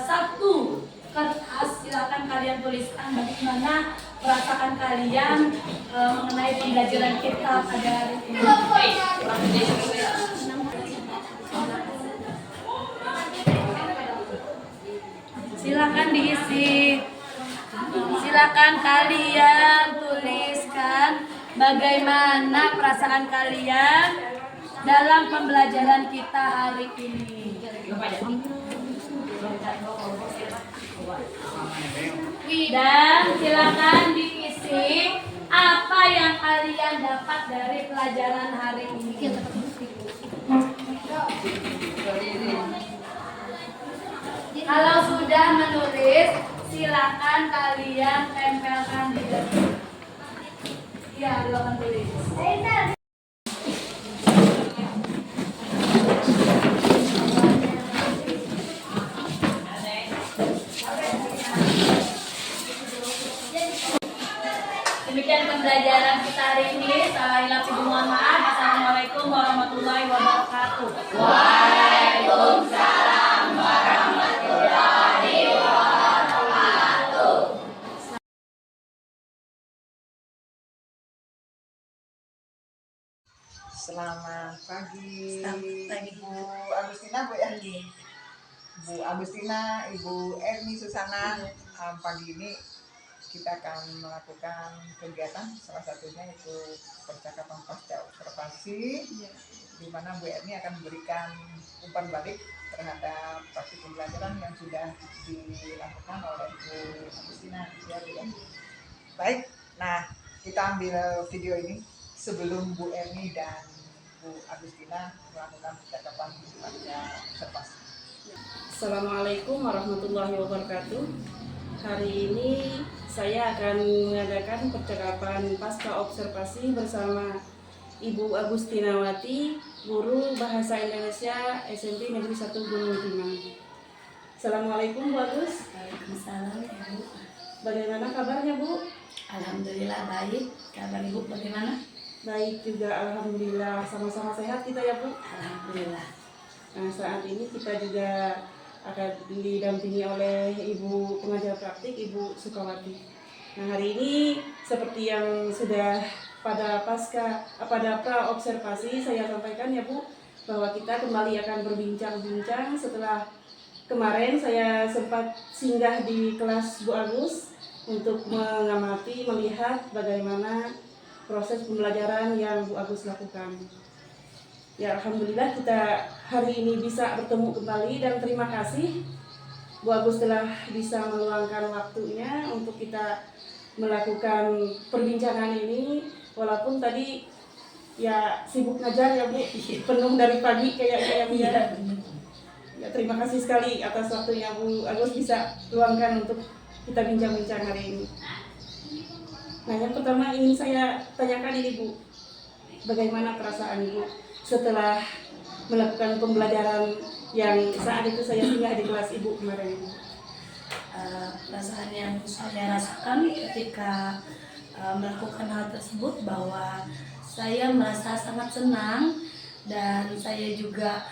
satu kertas. Silakan kalian tuliskan bagaimana perasaan kalian mengenai pembelajaran kita pada hari ini. Silakan diisi. Silakan kalian tuliskan bagaimana perasaan kalian dalam pembelajaran kita hari ini. Dan silakan diisi apa yang kalian dapat dari pelajaran hari ini. Kalau sudah menulis, silakan kalian tempelkan di depan. Ya, silakan tulis. Demikian pembelajaran kita hari ini. Salah hilap ibu mohon maaf. Assalamualaikum warahmatullahi wabarakatuh. Selamat pagi. Selamat pagi. Ibu Agustina, Bu ya. Bu Agustina, Ibu Erni Susana. Pagi ini kita akan melakukan kegiatan, salah satunya itu percakapan pasca observasi, di mana Bu Erni akan memberikan umpan balik terhadap praktik pembelajaran yang sudah dilakukan oleh Bu Agustina. Ya, Bu ya. Baik, nah kita ambil video ini sebelum Bu Erni dan Bu Agustina melakukan percakapan pasca observasi. Assalamualaikum warahmatullahi wabarakatuh. Hari ini saya akan mengadakan percakapan pasca observasi bersama Ibu Agustinawati, guru Bahasa Indonesia SMP Negeri 1 Gunung Timang. Assalamualaikum Bu Agus. Waalaikumsalam ya Bu. Bagaimana kabarnya Bu? Alhamdulillah baik. Kabar Ibu bagaimana? Baik juga, alhamdulillah, sama-sama sehat kita ya Bu. Alhamdulillah. Nah, saat ini kita juga akan didampingi oleh Ibu pengajar praktik, Ibu Sukawati. Nah, hari ini seperti yang sudah pada pra observasi saya sampaikan ya Bu, bahwa kita kembali akan berbincang-bincang setelah kemarin saya sempat singgah di kelas Bu Agus untuk mengamati, melihat bagaimana proses pembelajaran yang Bu Agus lakukan. Ya, alhamdulillah kita hari ini bisa bertemu kembali dan terima kasih Bu Agus telah bisa meluangkan waktunya untuk kita melakukan perbincangan ini, walaupun tadi ya sibuk ngajar ya Bu, penuh dari pagi kayak Bu ya. Ya, terima kasih sekali atas waktunya Bu Agus bisa luangkan untuk kita bincang-bincang hari ini. Nah, yang pertama ingin saya tanyakan ini Bu, bagaimana perasaan Ibu setelah melakukan pembelajaran yang saat itu saya singgah di kelas Ibu kemarin? Perasaan yang saya rasakan ketika melakukan hal tersebut bahwa saya merasa sangat senang dan saya juga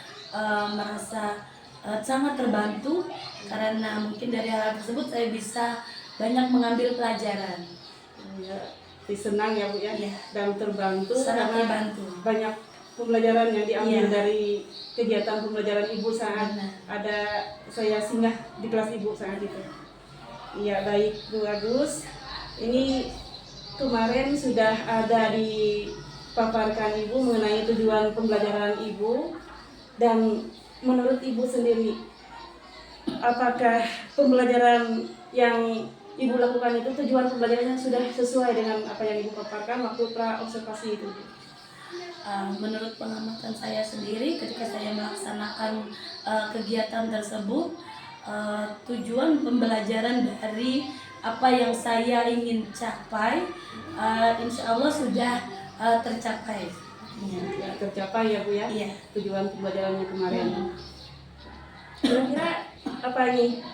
merasa sangat terbantu karena mungkin dari hal tersebut saya bisa banyak mengambil pelajaran. Ya, senang ya Bu ya, Iya. dan terbantu Sangat karena terbantu. banyak pembelajaran yang diambil Iya. dari kegiatan pembelajaran Ibu saat Benar. ada saya singgah di kelas Ibu saat itu. Iya, baik Bu Agus. Ini kemarin sudah ada dipaparkan Ibu mengenai tujuan pembelajaran Ibu, dan menurut Ibu sendiri, apakah pembelajaran yang Ibu lakukan itu tujuan pembelajarannya sudah sesuai dengan apa yang Ibu paparkan waktu pra observasi itu? Menurut pengamatan saya sendiri ketika saya melaksanakan kegiatan tersebut, tujuan pembelajaran dari apa yang saya ingin capai insya Allah sudah tercapai. Ya, tercapai ya Bu ya, Iya. tujuan pembelajarannya kemarin. Kira-kira apa ini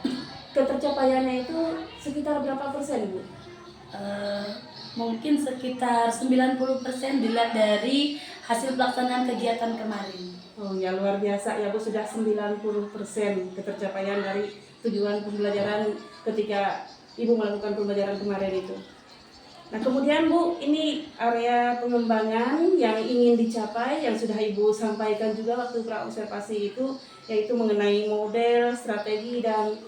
ketercapaiannya itu sekitar berapa persen Bu? Mungkin sekitar 90% dilihat dari hasil pelaksanaan kegiatan kemarin. Oh ya, luar biasa ya Bu, sudah 90% ketercapaian dari tujuan pembelajaran ketika Ibu melakukan pembelajaran kemarin itu. Nah, kemudian Bu, ini area pengembangan yang ingin dicapai yang sudah Ibu sampaikan juga waktu pra observasi itu, yaitu mengenai model, strategi, dan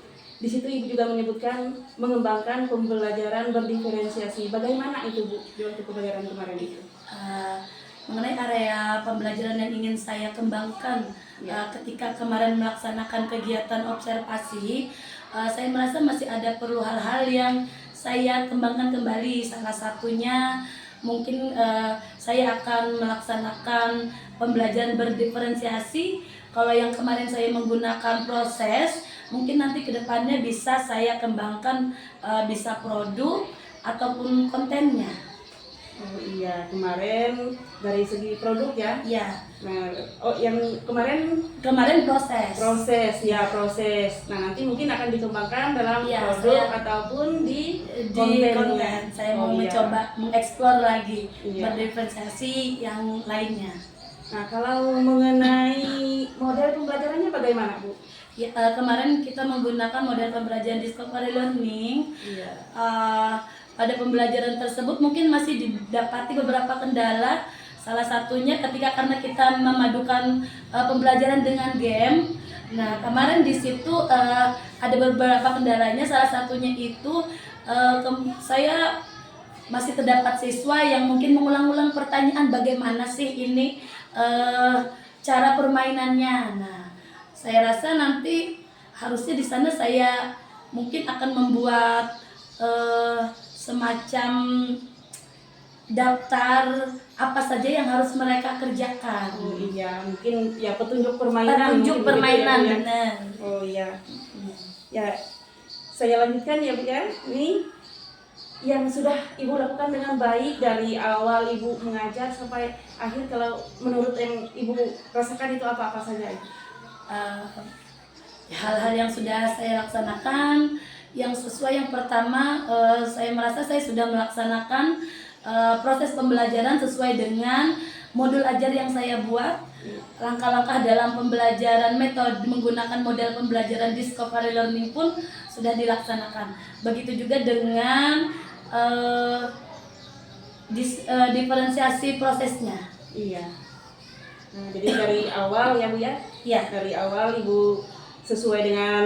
di situ Ibu juga menyebutkan mengembangkan pembelajaran berdiferensiasi. Bagaimana itu Bu di waktu pembelajaran kemarin itu? Mengenai area pembelajaran yang ingin saya kembangkan ketika kemarin melaksanakan kegiatan observasi, saya merasa masih ada perlu hal-hal yang saya kembangkan kembali. Salah satunya mungkin saya akan melaksanakan pembelajaran berdiferensiasi. Kalau yang kemarin saya menggunakan proses, mungkin nanti kedepannya bisa saya kembangkan bisa produk ataupun kontennya. Oh iya, kemarin dari segi produk ya. Ya, Nah, oh yang kemarin kemarin proses. proses. Nah, nanti mungkin akan dikembangkan dalam Iya, produk saya- ataupun di Di kontennya. konten saya mau Oh, iya. mencoba mengeksplor lagi, Iya. berdiferensiasi yang lainnya. Nah, kalau mengenai model pembelajarannya bagaimana, Bu? Ya, kemarin kita menggunakan model pembelajaran discovery learning. Iya. Pada pembelajaran tersebut mungkin masih didapati beberapa kendala. Salah satunya ketika karena kita memadukan pembelajaran dengan game. Nah, kemarin di situ ada beberapa kendalanya. Salah satunya itu saya masih terdapat siswa yang mungkin mengulang-ulang pertanyaan bagaimana sih ini cara permainannya. Nah, saya rasa nanti harusnya di sana saya mungkin akan membuat semacam daftar apa saja yang harus mereka kerjakan. Oh iya, mungkin ya petunjuk permainan. Petunjuk mungkin permainan, begitu ya, Bu, ya. benar. Oh iya. Ya, saya lanjutkan ya, Bu ya. Ini yang sudah Ibu lakukan dengan baik dari awal Ibu mengajar sampai akhir, kalau menurut yang Ibu rasakan itu apa-apa saja? Hal-hal yang sudah saya laksanakan yang sesuai, yang pertama saya merasa saya sudah melaksanakan proses pembelajaran sesuai dengan modul ajar yang saya buat. Langkah-langkah dalam pembelajaran metode menggunakan model pembelajaran discovery learning pun sudah dilaksanakan. Begitu juga dengan diferensiasi prosesnya. Iya. Nah, jadi dari awal ya, Bu ya. Ya, Dari awal Ibu sesuai dengan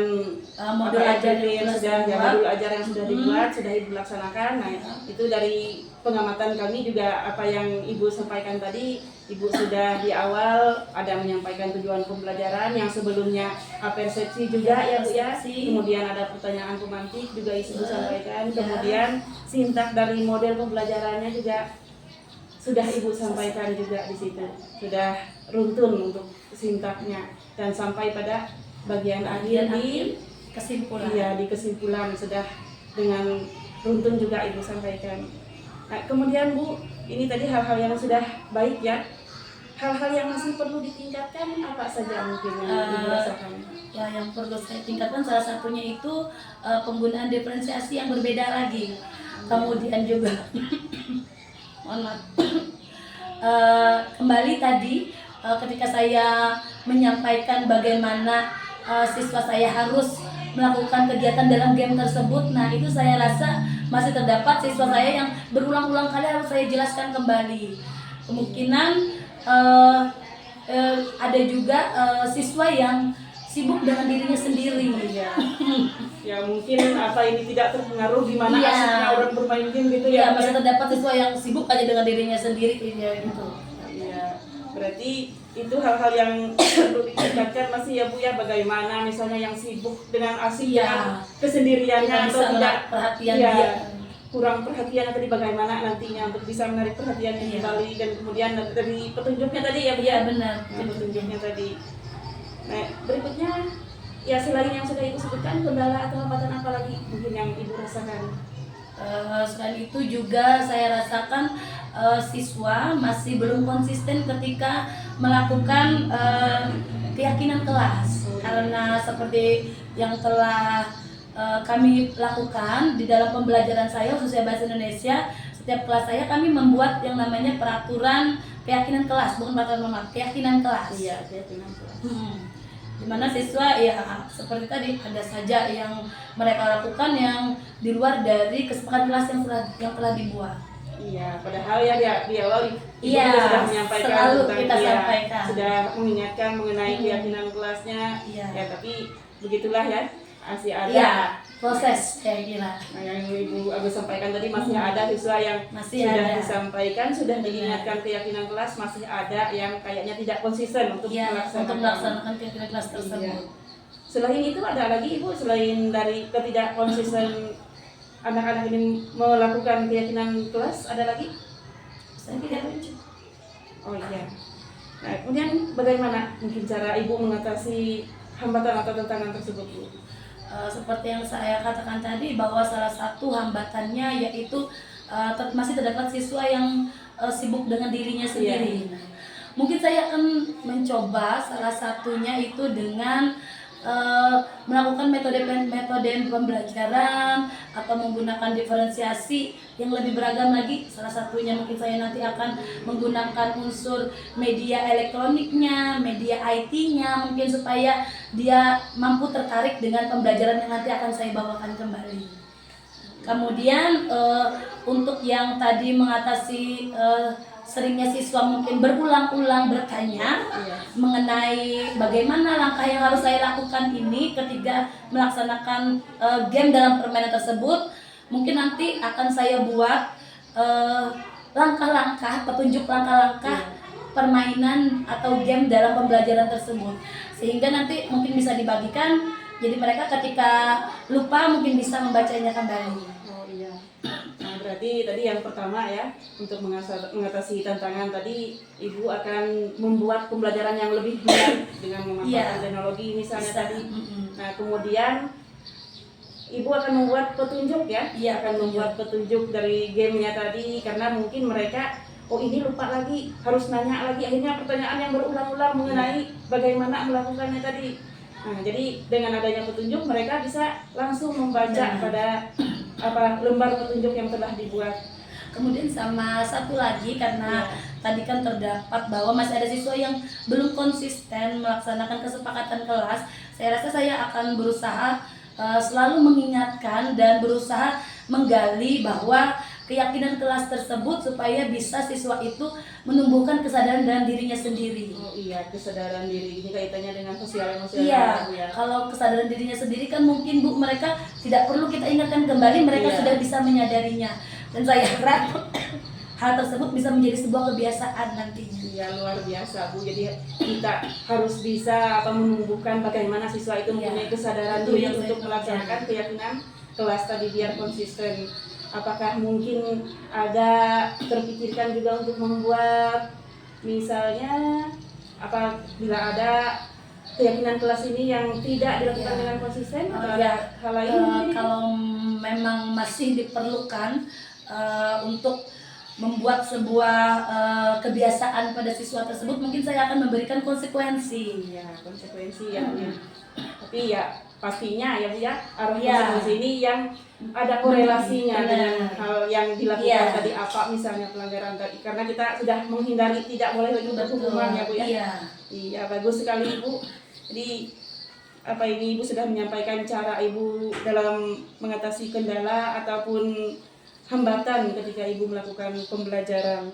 modul ajar yang yang sudah dibuat. modul ajar yang sudah dibuat, sudah Ibu laksanakan. Nah, itu dari pengamatan kami juga apa yang Ibu sampaikan tadi, Ibu sudah di awal ada menyampaikan tujuan pembelajaran yang sebelumnya persepsi juga ya, Bu ya. Persepsi. Kemudian ada pertanyaan pemantik juga Ibu sampaikan. Kemudian sintak dari model pembelajarannya juga sudah Ibu sampaikan juga di situ. Sudah runtun untuk sintaknya dan sampai pada bagian akhir di kesimpulan. iya, di kesimpulan sudah dengan runtun juga Ibu sampaikan. Nah, kemudian Bu, ini tadi hal-hal yang sudah baik ya. Hal-hal yang masih perlu ditingkatkan apa saja mungkin yang Ibu rasakan? Ya, yang perlu saya tingkatkan salah satunya itu penggunaan diferensiasi yang berbeda lagi. Kemudian juga mohon maaf. Kembali tadi ketika saya menyampaikan bagaimana siswa saya harus melakukan kegiatan dalam game tersebut, nah itu saya rasa masih terdapat siswa saya yang berulang-ulang kali harus saya jelaskan kembali. Kemungkinan ada juga siswa yang sibuk dengan dirinya sendiri. Iya. Ya mungkin apa ini tidak terpengaruh gimana Iya. asiknya orang bermain game gitu Ya, ya. masih terdapat siswa yang sibuk aja dengan dirinya sendiri gitu. Iya. Berarti itu hal-hal yang perlu ditingkatkan masih ya, Bu ya, bagaimana misalnya yang sibuk dengan asik Iya. dengan kesendiriannya Kita atau bisa tidak menarik perhatian iya, dia. kurang perhatian tadi bagaimana nantinya untuk bisa menarik perhatiannya Iya. kembali, dan kemudian dari petunjuknya tadi ya, Bu Iya, ya. benar. Nah, petunjuknya tadi. Nah, berikutnya ya, selain yang sudah Ibu sebutkan, kendala atau hambatan apa lagi mungkin yang Ibu rasakan? Selain itu juga saya rasakan siswa masih belum konsisten ketika melakukan keyakinan kelas, karena seperti yang telah kami lakukan di dalam pembelajaran saya khususnya bahasa Indonesia, setiap kelas saya kami membuat yang namanya peraturan keyakinan kelas, bukan peraturan maaf, keyakinan kelas. Iya, keyakinan kelas. Dimana siswa ya seperti tadi ada saja yang mereka lakukan yang di luar dari kesepakatan kelas yang telah dibuat. Iya, padahal ya di awal Ibu Iya, sudah menyampaikan selalu tentang kita sampaikan. sudah mengingatkan mengenai keyakinan kelasnya. Iya. Ya, tapi begitulah ya, masih ada. Iya, proses saya kira. Nah, yang Ibu Agus sampaikan tadi masih ada siswa yang Masih sudah ada. disampaikan, sudah Benar. diingatkan keyakinan kelas, masih ada yang kayaknya tidak konsisten untuk Iya, melaksanakan. untuk melaksanakan keyakinan kelas tersebut. Iya. Selain itu ada lagi Ibu, selain dari ketidakkonsisten anak-anak ini melakukan keyakinan kelas, ada lagi? Saya kira Oh iya. Nah, kemudian bagaimana mungkin cara Ibu mengatasi hambatan atau tantangan tersebut, Bu? seperti yang saya katakan tadi bahwa salah satu hambatannya yaitu masih terdapat siswa yang sibuk dengan dirinya sendiri. Nah, mungkin saya akan mencoba salah satunya itu dengan melakukan metode pembelajaran atau menggunakan diferensiasi yang lebih beragam lagi. Salah satunya mungkin saya nanti akan menggunakan unsur media elektroniknya, media IT-nya, mungkin supaya dia mampu tertarik dengan pembelajaran yang nanti akan saya bawakan kembali. Kemudian untuk yang tadi mengatasi seringnya siswa mungkin berulang-ulang bertanya mengenai bagaimana langkah yang harus saya lakukan ini ketika melaksanakan game dalam permainan tersebut, mungkin nanti akan saya buat langkah-langkah, petunjuk langkah-langkah permainan atau game dalam pembelajaran tersebut, sehingga nanti mungkin bisa dibagikan, jadi mereka ketika lupa mungkin bisa membacanya kembali. Oh iya. Nah, berarti tadi yang pertama ya, untuk mengatasi tantangan tadi, Ibu akan membuat pembelajaran yang lebih menarik dengan memanfaatkan teknologi misalnya tadi. Nah, kemudian Ibu akan membuat petunjuk ya, akan membuat petunjuk dari gamenya tadi, karena mungkin mereka, oh ini lupa lagi, harus nanya lagi, akhirnya pertanyaan yang berulang-ulang mengenai bagaimana melakukannya tadi. Nah, jadi dengan adanya petunjuk mereka bisa langsung membaca pada lembar petunjuk yang telah dibuat. Kemudian sama satu lagi, karena tadi kan terdapat bahwa masih ada siswa yang belum konsisten melaksanakan kesepakatan kelas, saya rasa saya akan berusaha selalu mengingatkan dan berusaha menggali bahwa keyakinan kelas tersebut supaya bisa siswa itu menumbuhkan kesadaran dalam dirinya sendiri. Oh iya, kesadaran diri ini kaitannya dengan sosial emosional. Iya, ya. kalau kesadaran dirinya sendiri kan mungkin Bu, mereka tidak perlu kita ingatkan kembali, mereka sudah bisa menyadarinya. Dan saya harap hal tersebut bisa menjadi sebuah kebiasaan nantinya. Iya, luar biasa Bu. Jadi kita harus bisa menumbuhkan bagaimana siswa itu mempunyai kesadaran diri untuk melaksanakan keyakinan kelas tadi biar konsisten. Apakah mungkin ada terpikirkan juga untuk membuat misalnya apabila ada keyakinan kelas ini yang tidak dilakukan dengan konsisten atau ada hal lain mungkin? Kalau memang masih diperlukan untuk membuat sebuah kebiasaan pada siswa tersebut, mungkin saya akan memberikan konsekuensi. Ya, konsekuensi ya. Tapi ya pastinya ya Bu ya, arah konsekuensi ini yang ada korelasinya dengan hal yang dilakukan tadi, apa misalnya pelanggaran tadi, karena kita sudah menghindari tidak boleh lagi berhubungan ya Bu ya. Iya, bagus sekali Ibu. Jadi ini Ibu sudah menyampaikan cara Ibu dalam mengatasi kendala ataupun hambatan ketika Ibu melakukan pembelajaran.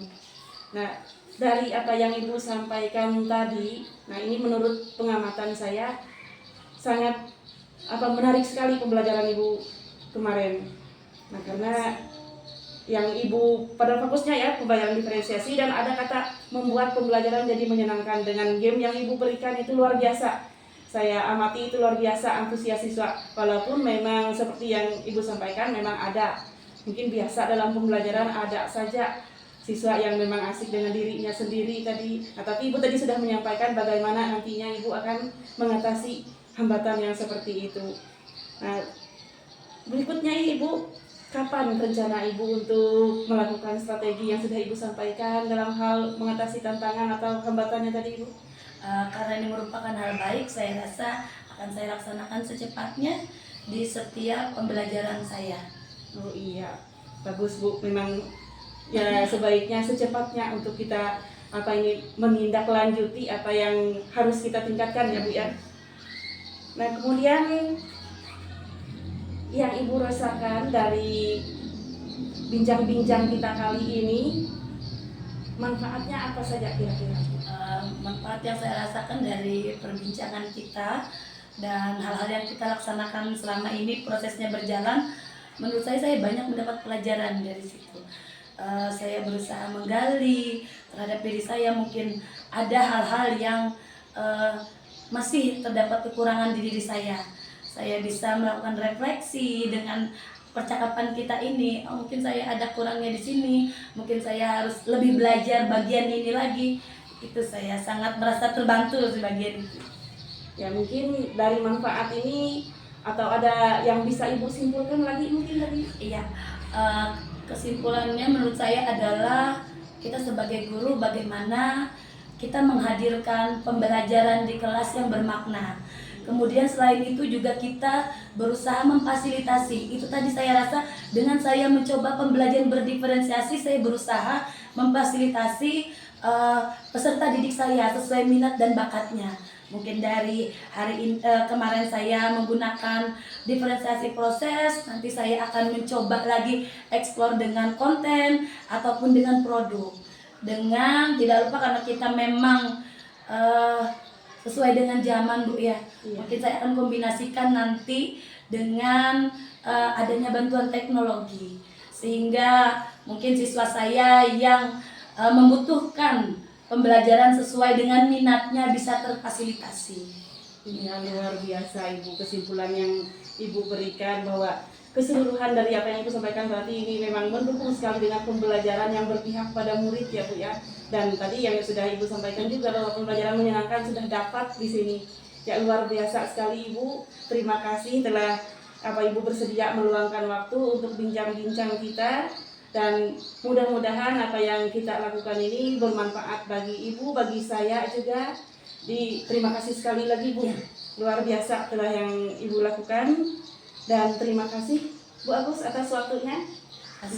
Nah, dari apa yang Ibu sampaikan tadi, nah ini menurut pengamatan saya sangat menarik sekali pembelajaran Ibu kemarin. Nah, karena yang Ibu pada fokusnya ya pembelajaran diferensiasi, dan ada kata membuat pembelajaran jadi menyenangkan dengan game yang Ibu berikan itu luar biasa. Saya amati itu luar biasa antusias siswa, walaupun memang seperti yang Ibu sampaikan memang ada mungkin biasa dalam pembelajaran, ada saja siswa yang memang asik dengan dirinya sendiri tadi. Nah, tapi Ibu tadi sudah menyampaikan bagaimana nantinya Ibu akan mengatasi hambatan yang seperti itu. Nah, berikutnya Ibu, kapan rencana Ibu untuk melakukan strategi yang sudah Ibu sampaikan dalam hal mengatasi tantangan atau hambatannya tadi Ibu? Karena ini merupakan hal baik, saya rasa akan saya laksanakan secepatnya di setiap pembelajaran saya. Oh iya, bagus Bu. Memang ya sebaiknya secepatnya untuk kita menindaklanjuti apa yang harus kita tingkatkan ya Bu ya. Nah, kemudian yang Ibu rasakan dari bincang-bincang kita kali ini, manfaatnya apa saja kira-kira? Manfaat yang saya rasakan dari perbincangan kita dan hal-hal yang kita laksanakan selama ini prosesnya berjalan, menurut saya banyak mendapat pelajaran dari situ. Saya berusaha menggali terhadap diri saya, mungkin ada hal-hal yang masih terdapat kekurangan di diri saya. Saya bisa melakukan refleksi dengan percakapan kita ini. Mungkin saya ada kurangnya di sini, mungkin saya harus lebih belajar bagian ini lagi. Itu saya sangat merasa terbantu di bagian itu. Ya, mungkin dari manfaat ini atau ada yang bisa Ibu simpulkan lagi mungkin tadi? Iya, Kesimpulannya menurut saya adalah kita sebagai guru bagaimana kita menghadirkan pembelajaran di kelas yang bermakna. Kemudian selain itu juga kita berusaha memfasilitasi. Itu tadi saya rasa dengan saya mencoba pembelajaran berdiferensiasi, saya berusaha memfasilitasi peserta didik saya sesuai minat dan bakatnya. Mungkin dari hari ini, kemarin saya menggunakan diferensiasi proses, nanti saya akan mencoba lagi eksplor dengan konten ataupun dengan produk. Dengan tidak lupa karena kita memang sesuai dengan zaman Bu ya. Iya. Mungkin saya akan kombinasikan nanti dengan adanya bantuan teknologi sehingga mungkin siswa saya yang membutuhkan pembelajaran sesuai dengan minatnya bisa terfasilitasi. Ya, luar biasa Ibu, kesimpulan yang Ibu berikan bahwa keseluruhan dari apa yang Ibu sampaikan berarti ini memang mendukung sekali dengan pembelajaran yang berpihak pada murid ya Bu ya. Dan tadi yang sudah Ibu sampaikan juga bahwa pembelajaran menyenangkan sudah dapat di sini. Ya, luar biasa sekali Ibu. Terima kasih telah Ibu bersedia meluangkan waktu untuk bincang-bincang kita. Dan mudah-mudahan apa yang kita lakukan ini bermanfaat bagi Ibu, bagi saya juga. Terima kasih sekali lagi Bu, luar biasa telah yang Ibu lakukan. Dan terima kasih Bu Agus atas waktunya.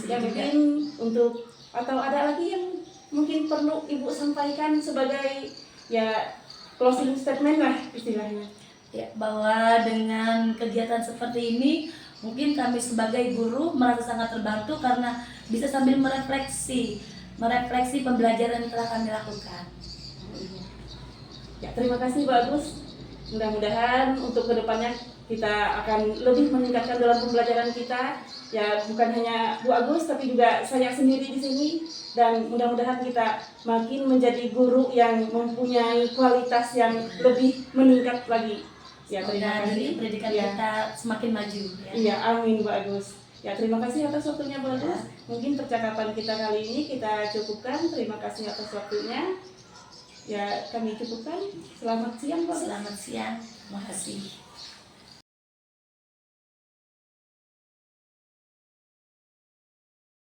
Ya, mungkin untuk atau ada lagi yang mungkin perlu Ibu sampaikan sebagai ya closing statement lah istilahnya. Ya, bahwa dengan kegiatan seperti ini mungkin kami sebagai guru merasa sangat terbantu karena bisa sambil merefleksi pembelajaran yang telah kami lakukan. Ya, terima kasih Bu Agus. Mudah-mudahan untuk kedepannya kita akan lebih meningkatkan dalam pembelajaran kita. Ya, bukan hanya Bu Agus tapi juga saya sendiri di sini. Dan mudah-mudahan kita makin menjadi guru yang mempunyai kualitas yang lebih meningkat lagi. Ya, terima kasih. Pendidikan Ya. kita semakin maju. Ya. Iya, amin Bu Agus. Ya, terima kasih atas waktunya Bu Agus. Mungkin percakapan kita kali ini kita cukupkan. Terima kasih atas waktunya. Ya, kami cukupkan. Selamat siang Bu Agus. Selamat siang. Terima kasih.